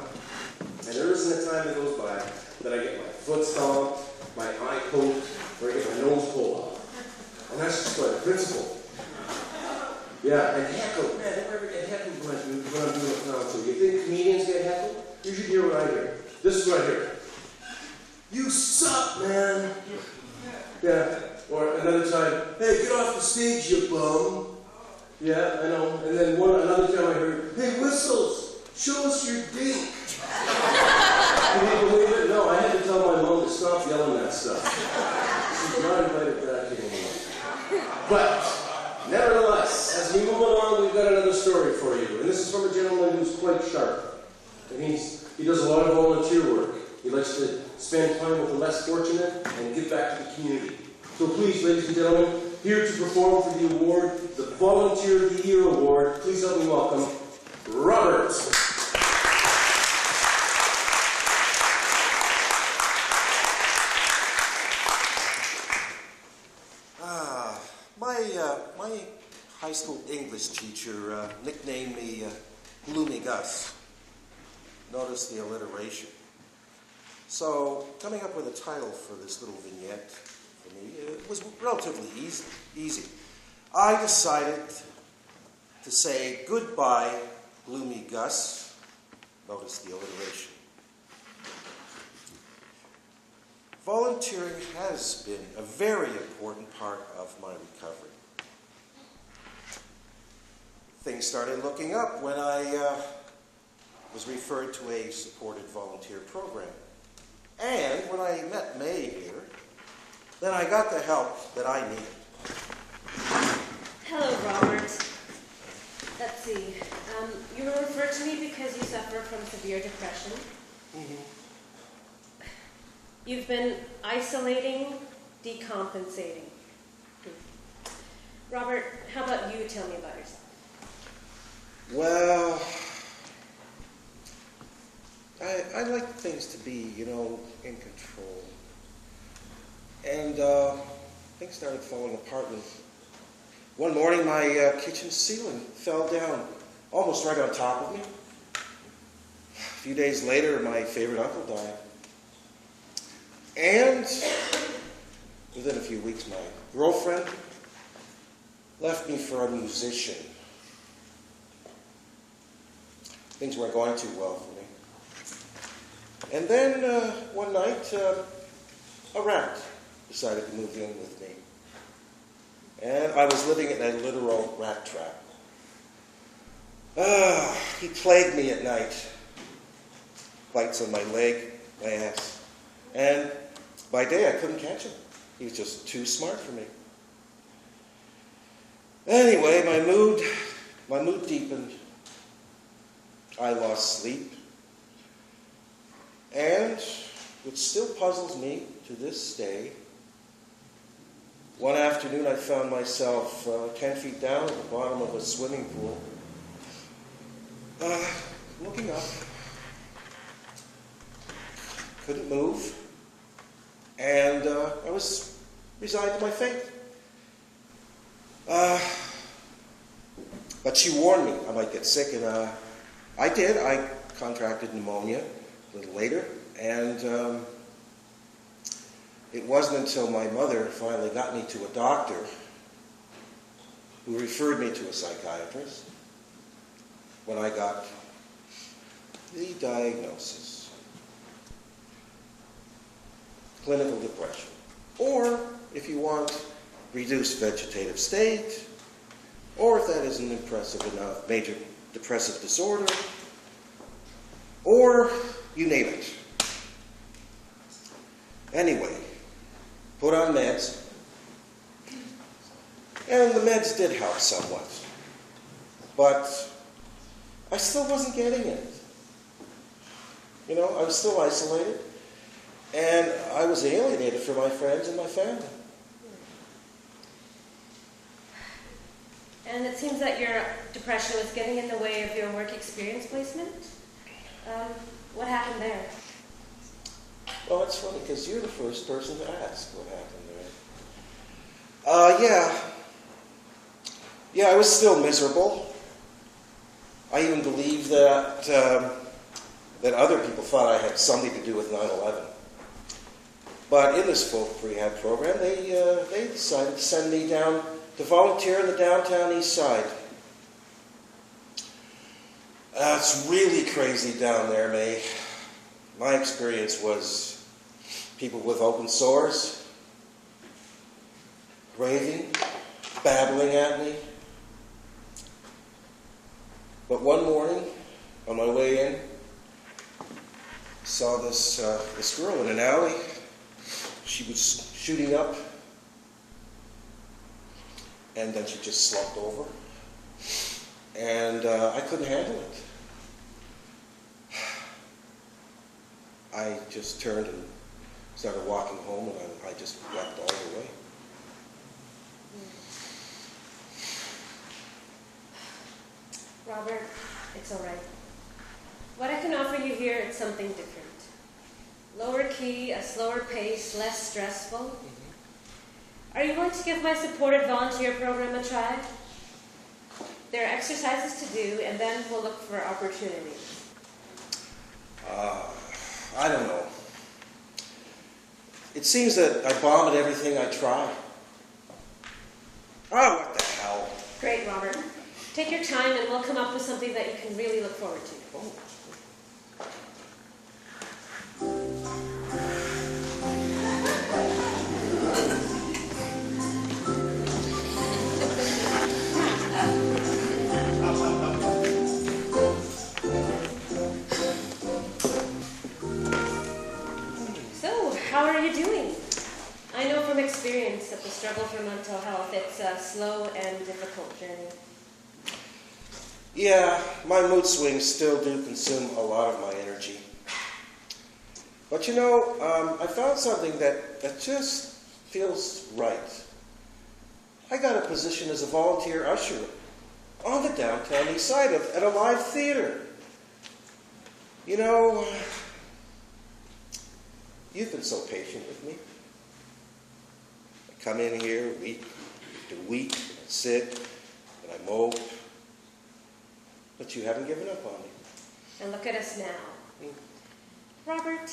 and there isn't a time that goes by that I get my foot stomped, my eye poked, or I get my nose pulled off. And that's just by the principal. Yeah, and heckled. Man, I never get heckled when I'm doing a clown show. You think comedians get heckled? You should hear what I hear. This is what I hear. You suck, man. Yeah. Or another time, hey, get off the stage, you bum. Yeah, I know. And then another time I heard, hey, Whistles, show us your dink. Can you believe it? No, I had to tell my mom to stop yelling that stuff. She's not invited back anymore. But, nevertheless, as we move along, we've got another story for you. And this is from a gentleman who's quite sharp. And he does a lot of volunteer work. He likes to spend time with the less fortunate and give back to the community. So please, ladies and gentlemen, here to perform for the award, the Volunteer of the Year Award, please help me welcome Robert. My high school English teacher nicknamed me Gloomy Gus. Notice the alliteration. So, coming up with a title for this little vignette for me, it was relatively easy. I decided to say goodbye, Gloomy Gus. Notice the alliteration. Volunteering has been a very important part of my recovery. Things started looking up when I was referred to a supported volunteer program. And when I met May here, then I got the help that I needed. Hello, Robert. Let's see. You were referred to me because you suffer from severe depression. Mm-hmm. You've been isolating, decompensating. Robert, how about you tell me about yourself? Well, I like things to be, in control. And things started falling apart. And one morning, my kitchen ceiling fell down, almost right on top of me. A few days later, my favorite uncle died. And within a few weeks, my girlfriend left me for a musician. Things weren't going too well for me. And then one night, a rat decided to move in with me. And I was living in a literal rat trap. He plagued me at night. Bites on my leg, my ass. And by day, I couldn't catch him. He was just too smart for me. Anyway, my mood deepened. I lost sleep. And, which still puzzles me, to this day. One afternoon I found myself 10 feet down at the bottom of a swimming pool, looking up. Couldn't move, and I was resigned to my fate. But she warned me I might get sick, and I did. I contracted pneumonia a little later, and it wasn't until my mother finally got me to a doctor who referred me to a psychiatrist when I got the diagnosis: clinical depression, or, if you want, reduced vegetative state, or if that isn't impressive enough, major depressive disorder, or you name it. Anyway, put on meds, and the meds did help somewhat, but I still wasn't getting it. You know, I was still isolated, and I was alienated from my friends and my family. And it seems that your depression was getting in the way of your work experience placement. What happened there? Well, it's funny because you're the first person to ask what happened there. Yeah, I was still miserable. I even believed that that other people thought I had something to do with 9/11. But in this folk rehab program, they decided to send me down to volunteer in the downtown east side. It's really crazy down there, May. My experience was people with open sores, raving, babbling at me. But one morning, on my way in, I saw this girl in an alley. She was shooting up, and then she just slumped over, and I couldn't handle it. I just turned and started walking home, and I just wept all the way. Robert, it's all right. What I can offer you here is something different. Lower key, a slower pace, less stressful. Mm-hmm. Are you willing to give my supported volunteer program a try? There are exercises to do, and then we'll look for opportunities. I don't know. It seems that I bomb at everything I try. Oh, what the hell? Great, Robert. Take your time, and we'll come up with something that you can really look forward to. Oh. How are you doing? I know from experience that the struggle for mental health, it's a slow and difficult journey. Yeah, my mood swings still do consume a lot of my energy. But you know, I found something that just feels right. I got a position as a volunteer usher on the downtown east side at a live theater. You know, you've been so patient with me. I come in here week to week, and I sit, and I mope, but you haven't given up on me. And look at us now. Robert,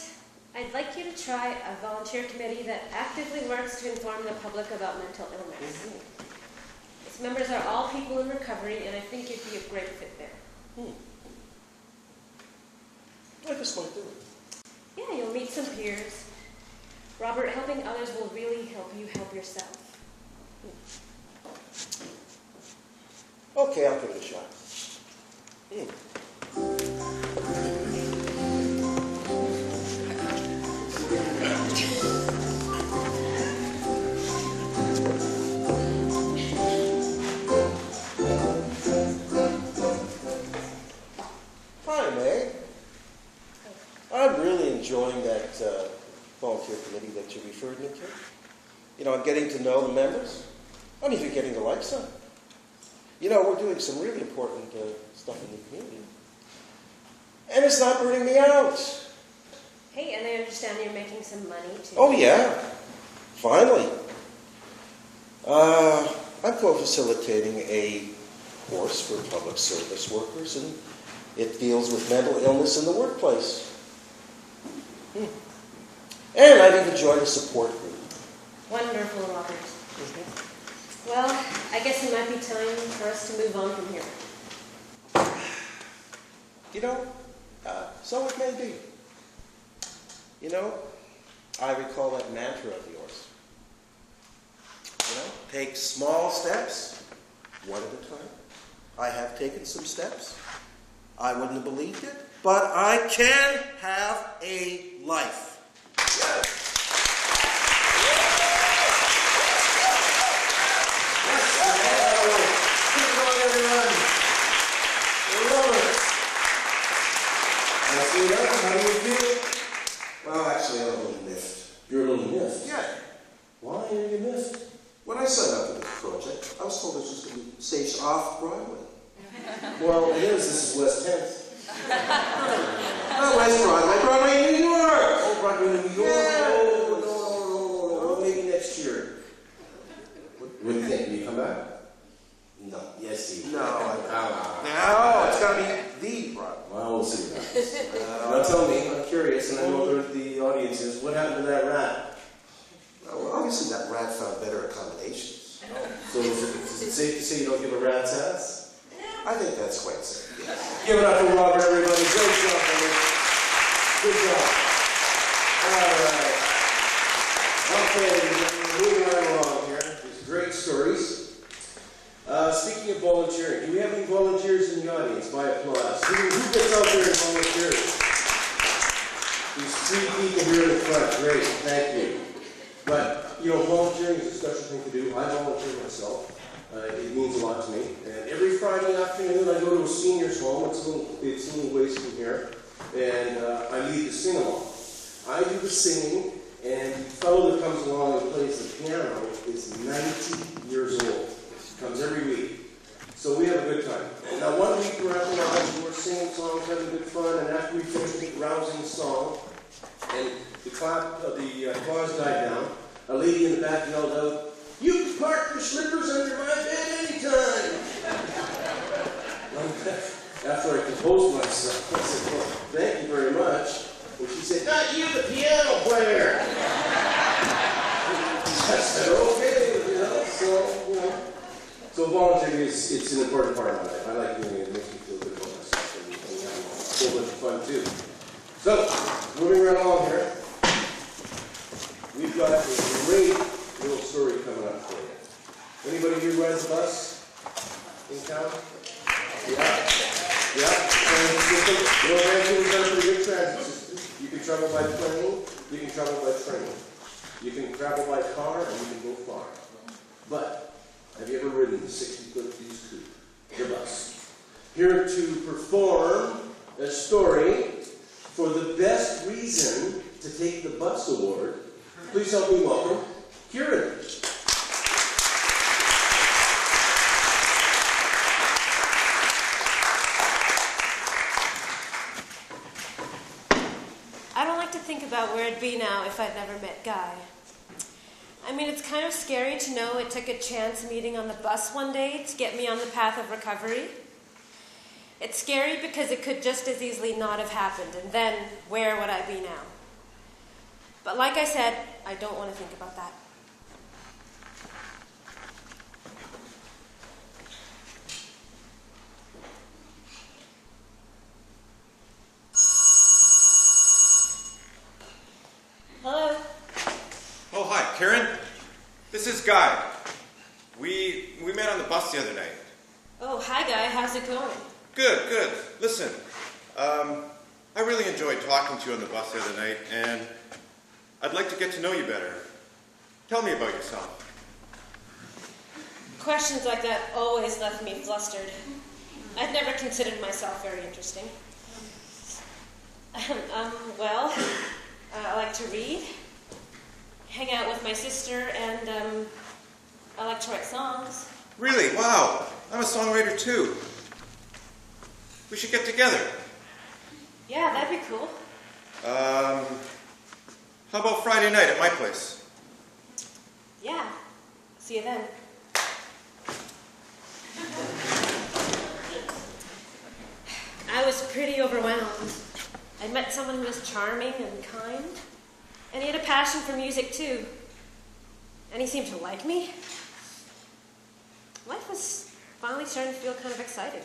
I'd like you to try a volunteer committee that actively works to inform the public about mental illness. Its members are all people in recovery, and I think you'd be a great fit there. I just might do it. Yeah, you'll meet some peers. Robert, helping others will really help you help yourself. Okay, I'll give it a shot. Hi, May. I'm really enjoying that volunteer committee that you I'm getting to know the members. I'm even getting to like some. We're doing some really important stuff in the community. And it's not burning me out. Hey, and I understand you're making some money too. Oh, yeah. Finally. I'm co-facilitating a course for public service workers, and it deals with mental illness in the workplace. And I've even joined a support group. Wonderful, Robert. Well, I guess it might be time for us to move on from here. So it may be. I recall that mantra of yours. Take small steps, one at a time. I have taken some steps. I wouldn't have believed it, but I can have a life. Yes. How do you feel? Well, actually, I'm a little miffed. You're a little miffed? Yeah. Why are you miffed? When I signed up for this project, I was told it was just going to be staged off Broadway. Well, it is. This is West 10th. Not West Broadway, Broadway in New York! Oh, Broadway in New York? Yeah. No. Maybe next year. What do you think? Will you come back? No. Yes, Steve. No, it's got to be the Broadway. Well, we'll see. Now tell me, I'm curious, and I know the audience is, what happened to that rat? Well, obviously that rat found better accommodations. So is it safe to say you don't give a rat's ass? I think that's quite safe, yes. Give it up for Robert, everybody. Great job, buddy. Good job. All right. Okay, moving right along here. These great stories. Speaking of volunteering, do we have any volunteers in the audience? By applause. Who gets out there and volunteers? These three people here in the front. Great, thank you. But, volunteering is a special thing to do. I volunteer myself. It means a lot to me. And every Friday afternoon, I go to a senior's home. It's a little ways from here. And I lead the sing-along. I do the singing, and the fellow that comes along and plays the piano is 90 years old. Comes every week. So we have a good time. Now, one week we're at the lodge, we're singing songs, having good fun, and after we finish the rousing song, and the applause died down, a lady in the back yelled out, "You can park your slippers under my bed anytime!" After I composed myself, I said, "Well, thank you very much." And she said, "Not you, the piano player!" I said, "Okay, So volunteering it's an important part of my life. I like doing it. It makes me feel good about myself and having a whole bunch of fun too. So, moving right along here, we've got a great little story coming up for you. Anybody here rides the bus in town? Yeah. Vancouver's got a pretty good transit system. You can travel by plane, you can travel by train. You can travel by car, and you can go far. But have you ever ridden the 60-foot Fuse Coupe, the bus? Here to perform a story for the best reason to take the bus award. Please help me welcome Kieran. I don't like to think about where I'd be now if I'd never met Guy. I mean, it's kind of scary to know it took a chance meeting on the bus one day to get me on the path of recovery. It's scary because it could just as easily not have happened, and then where would I be now? But like I said, I don't want to think about that. Hello? Oh, hi, Karen. This is Guy. We met on the bus the other night. Oh, hi, Guy. How's it going? Good. Listen, I really enjoyed talking to you on the bus the other night, and I'd like to get to know you better. Tell me about yourself. Questions like that always left me flustered. I'd never considered myself very interesting. Well, I like to read. hang out with my sister, and I like to write songs. Really? Wow. I'm a songwriter too. We should get together. Yeah, that'd be cool. How about Friday night at my place? Yeah. See you then. I was pretty overwhelmed. I met someone who was charming and kind, and he had a passion for music too. And he seemed to like me. Life was finally starting to feel kind of exciting.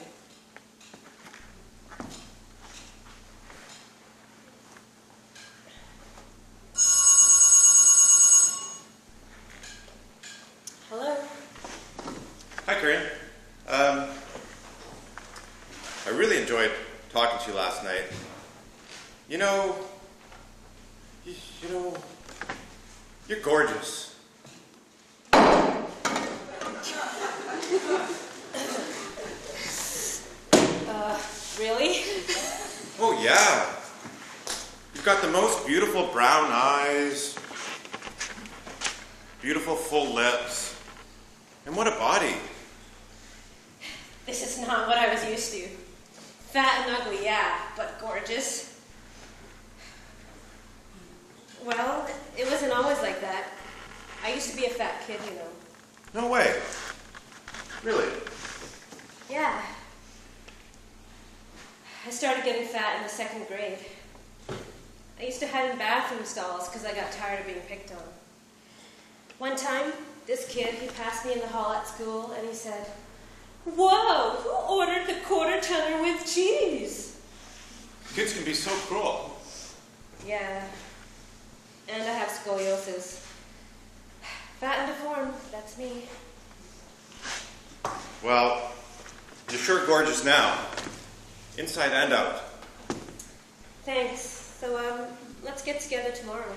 Hello. Hi, Karen. I really enjoyed talking to you last night. You know, you're gorgeous. Really? Oh, yeah. You've got the most beautiful brown eyes, beautiful full lips, and what a body. This is not what I was used to. Fat and ugly, yeah, but gorgeous. Well, it wasn't always like that. I used to be a fat kid, you know. No way. Really? Yeah. I started getting fat in the 2nd grade. I used to hide in bathroom stalls because I got tired of being picked on. One time, this kid, he passed me in the hall at school and he said, "Whoa, who ordered the quarter pounder with cheese?" Kids can be so cruel. Yeah. And I have scoliosis. Fat and deformed, that's me. Well, you're sure gorgeous now. Inside and out. Thanks. So, let's get together tomorrow.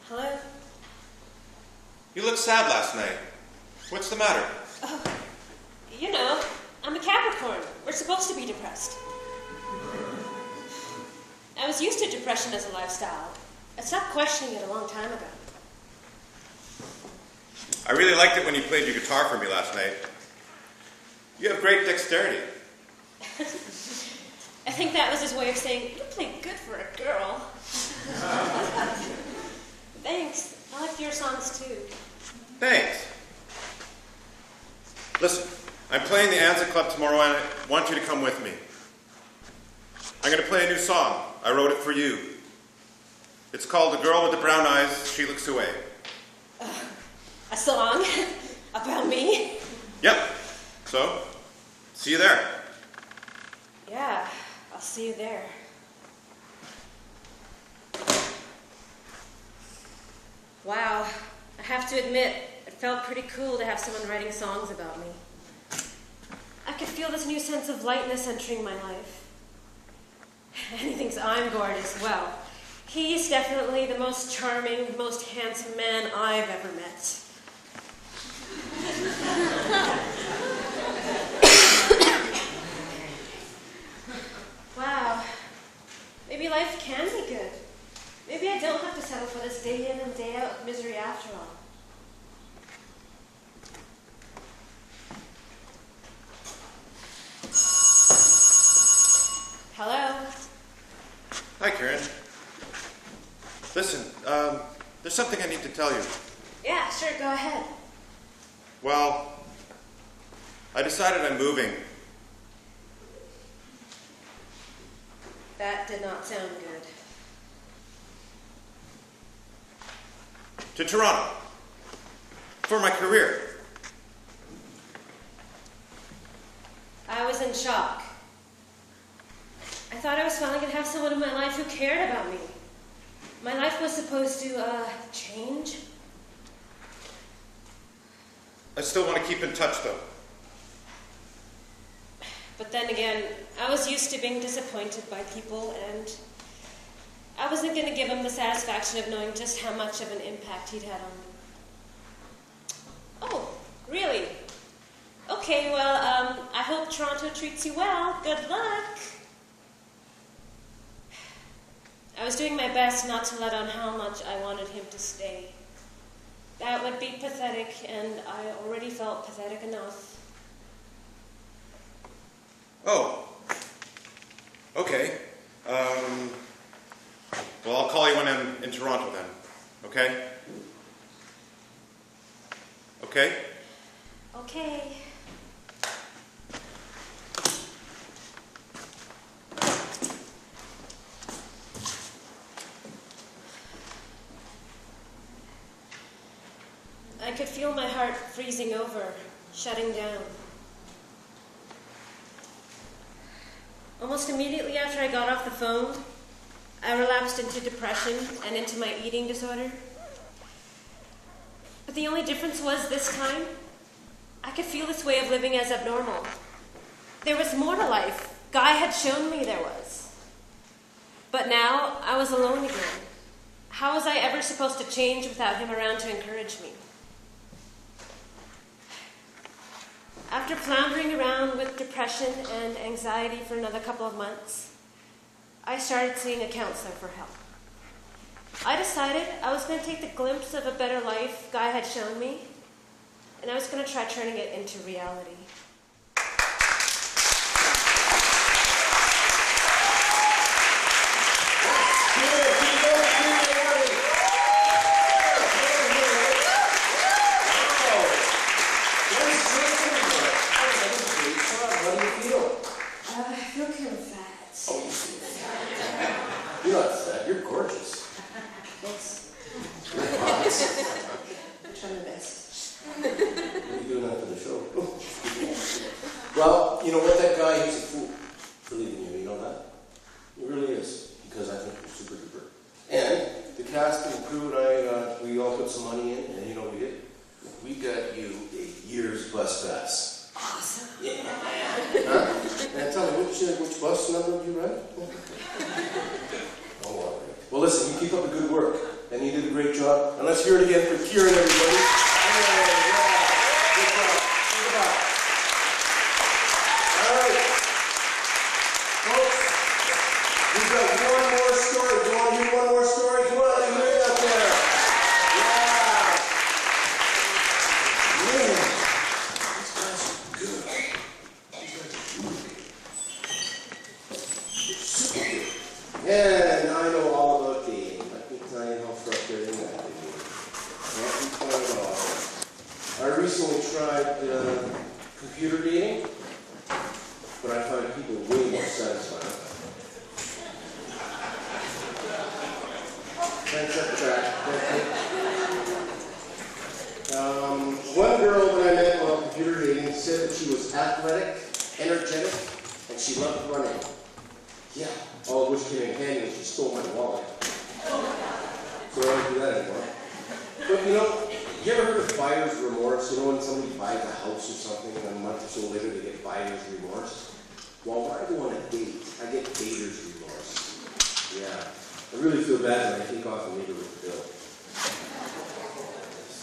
Hello? You looked sad last night. What's the matter? Oh, you know, I'm a Capricorn. We're supposed to be depressed. I was used to depression as a lifestyle. I stopped questioning it a long time ago. I really liked it when you played your guitar for me last night. You have great dexterity. I think that was his way of saying, "You play good for a girl." Thanks. I like your songs too. Thanks. Listen, I'm playing the Anza Club tomorrow and I want you to come with me. I'm going to play a new song. I wrote it for you. It's called "The Girl with the Brown Eyes, She Looks Away." A song? About me? Yep. So, see you there. Yeah, I'll see you there. Wow, I have to admit, it felt pretty cool to have someone writing songs about me. I could feel this new sense of lightness entering my life. And he thinks I'm gorgeous. Well, he's definitely the most charming, most handsome man I've ever met. Wow, maybe life can be good. Maybe I don't have to settle for this day in and day out misery after all. Hello? Hi, Karen. Listen, there's something I need to tell you. Yeah, sure, go ahead. Well, I decided I'm moving. That did not sound good. To Toronto. For my career. I was in shock. I thought I was finally going to have someone in my life who cared about me. My life was supposed to, change. I still want to keep in touch, though. But then again, I was used to being disappointed by people, and I wasn't going to give him the satisfaction of knowing just how much of an impact he'd had on me. Okay, well, I hope Toronto treats you well. Good luck. I was doing my best not to let on how much I wanted him to stay. That would be pathetic, and I already felt pathetic enough. Oh. Okay. Well, I'll call you when I'm in Toronto then. Okay? Okay? Okay. I could feel my heart freezing over, shutting down. Almost immediately after I got off the phone, I relapsed into depression and into my eating disorder. But the only difference was this time, I could feel this way of living as abnormal. There was more to life. Guy had shown me there was. But now I was alone again. How was I ever supposed to change without him around to encourage me? After floundering around with depression and anxiety for another couple of months, I started seeing a counselor for help. I decided I was going to take the glimpse of a better life Guy had shown me, and I was going to try turning it into reality. I feel kind of fat. Oh, you feel fat. You're not fat, you're gorgeous. Thanks. You're hot. I'm trying my best. What are you doing after the show? Well, you know what, that guy, he's a fool for leaving you, you know that? He really is, because I think you're super duper. And the cast and crew and we all put some money in, and you know what we did? We got you a year's bus pass. Awesome. Yeah. Huh? And tell me, which bus number do you ride? Oh, all right. Well, listen, you keep up the good work, and you did a great job. And let's hear it again for Kieran, everybody. Yeah. Good job. Good job. All right. Folks, we've got one more story. Do you want to hear one more story? Come on, let me hear it out there. Yeah. Yeah. These guys are good. And I know all about dating. Let me tell you how frustrating that can be. Not be fun at all. I recently tried computer dating, but I find people way more satisfying. Thanks up the back. One girl that I met while computer dating said that she was athletic, energetic, and she loved running. Yeah, all of which came in handy when she stole my wallet. So I don't do that anymore. But you know, you ever heard of buyer's remorse? You know when somebody buys a house or something and a month or so later they get buyer's remorse? Well, when I go on a date, I get dater's remorse. Yeah. I really feel bad when I take off and leave her with the bill.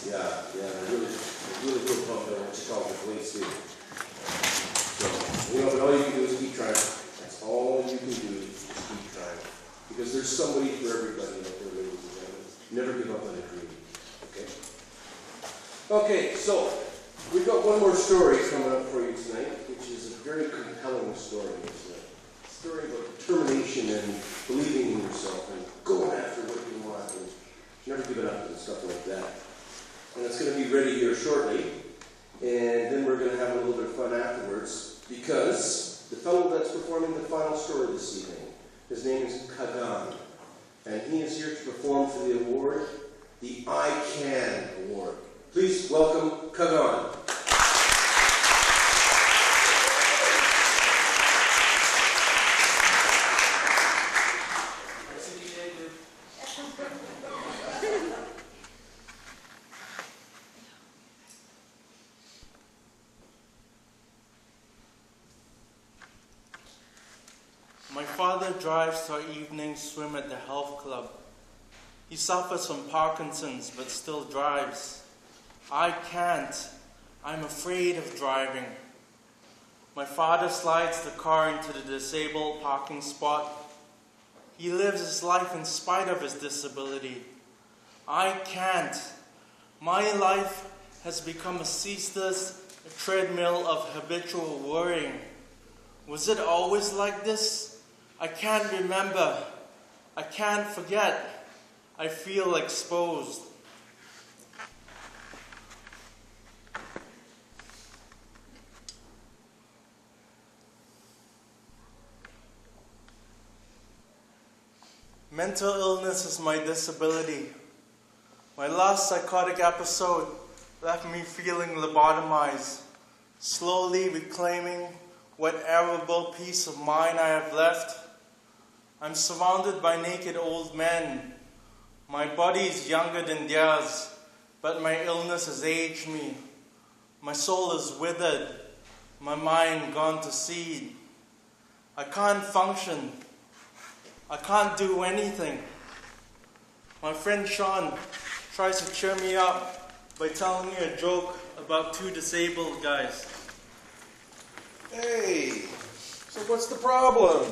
Yeah, I really feel bummed out when she calls it waste too. So, you know, but all you can do is keep trying. That's all you can do is keep trying. Because there's somebody for everybody out there, ladies and gentlemen. Never give up on a dream. Okay? Okay, so we've got one more story coming up for you tonight, which is a very compelling story. It's a story about determination and believing in yourself and going after what you want and never giving up and stuff like that. And it's going to be ready here shortly, and then we're going to have a little bit of fun afterwards, because the fellow that's performing the final story this evening, his name is Kagan, and he is here to perform for the award, the I Can Award. Please welcome Kagan. My father drives to our evening swim at the health club. He suffers from Parkinson's but still drives. I can't. I'm afraid of driving. My father slides the car into the disabled parking spot. He lives his life in spite of his disability. I can't. My life has become a ceaseless treadmill of habitual worrying. Was it always like this? I can't remember. I can't forget. I feel exposed. Mental illness is my disability. My last psychotic episode left me feeling lobotomized, slowly reclaiming what arable piece of mind I have left. I'm surrounded by naked old men. My body is younger than theirs, but my illness has aged me. My soul is withered, my mind gone to seed. I can't function. I can't do anything. My friend Sean tries to cheer me up by telling me a joke about two disabled guys. Hey, so what's the problem?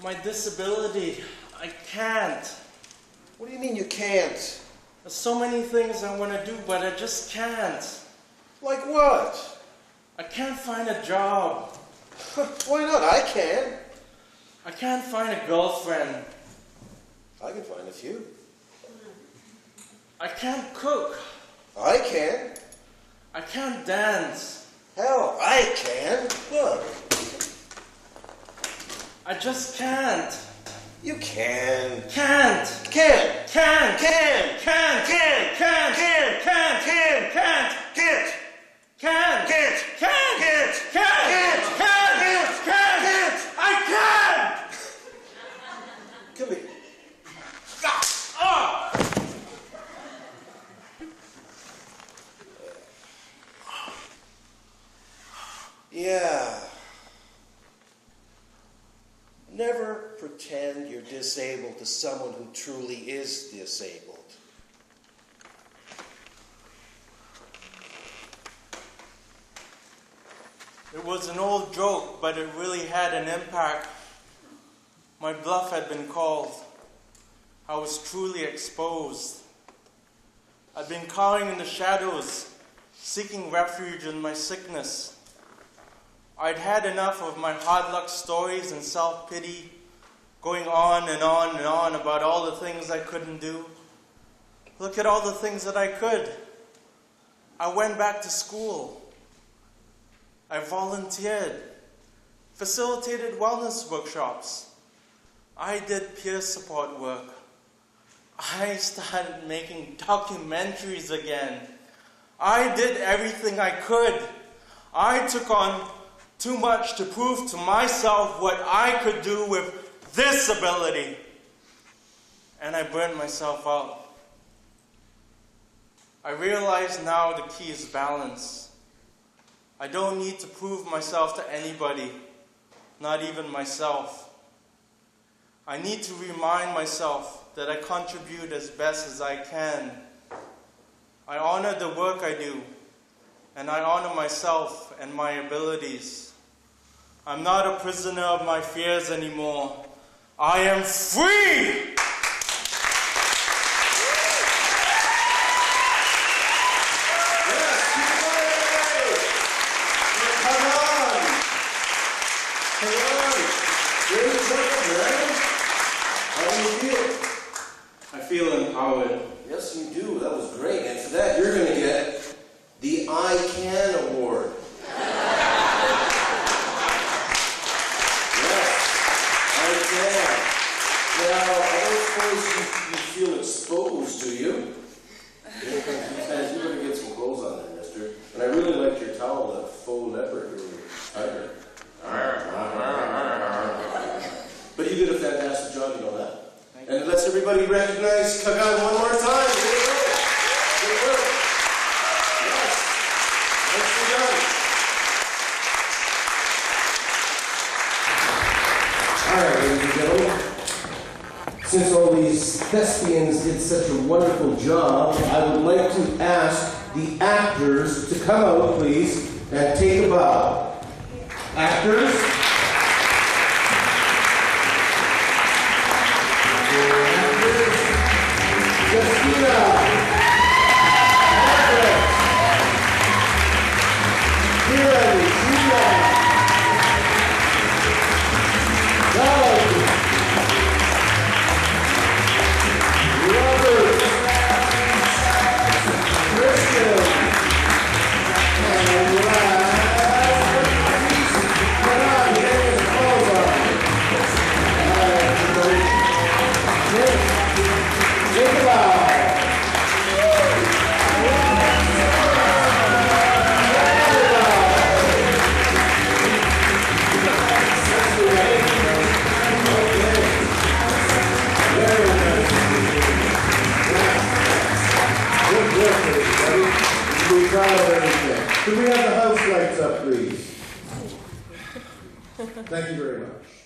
My disability. I can't. What do you mean you can't? There's so many things I want to do, but I just can't. Like what? I can't find a job. Why not? I can. I can't find a girlfriend. I can find a few. I can't cook. I can. I can't dance. Hell, I can. Look. I just can't. You can. Can't. Can. Can't. Can. Can't. Can. Can't. Can. Can't. Can. Can't. Can't. Can't. Can't. Can't. Can't. Can't. Can't. Can't. Can't. I can't. Come here. Oh. Yeah. Never pretend you're disabled to someone who truly is disabled. It was an old joke, but it really had an impact. My bluff had been called. I was truly exposed. I'd been cowering in the shadows, seeking refuge in my sickness. I'd had enough of my hard luck stories and self-pity, going on and on and on about all the things I couldn't do. Look at all the things that I could. I went back to school. I volunteered, facilitated wellness workshops. I did peer support work. I started making documentaries again. I did everything I could. I took on too much to prove to myself what I could do with this ability. And I burned myself out. I realize now the key is balance. I don't need to prove myself to anybody, not even myself. I need to remind myself that I contribute as best as I can. I honor the work I do, and I honor myself and my abilities. I'm not a prisoner of my fears anymore. I am free! I feel empowered. Yes, you do. That was great. And for that, you're going to get the I Can Award. Yes, I can. Now, I don't suppose you feel exposed, do you? You better get some clothes on there, mister. And I really liked your towel, that faux leopard or tiger. But you did a fantastic job, you know that. And let's everybody recognize Kagan one more time. Good work. Good work. Yes. Nicely done. All right, ladies and gentlemen. Since all these thespians did such a wonderful job, I would like to ask the actors to come out, please, and take a bow. Actors. Justina. Margaret. Kieran. Sheila. Doug. Robert. Kristen. And last but not least, come on, James Alva. All right, everybody. Nick. Nikolai. Be proud of everything. Could we have the house lights up, please? Thank you very much.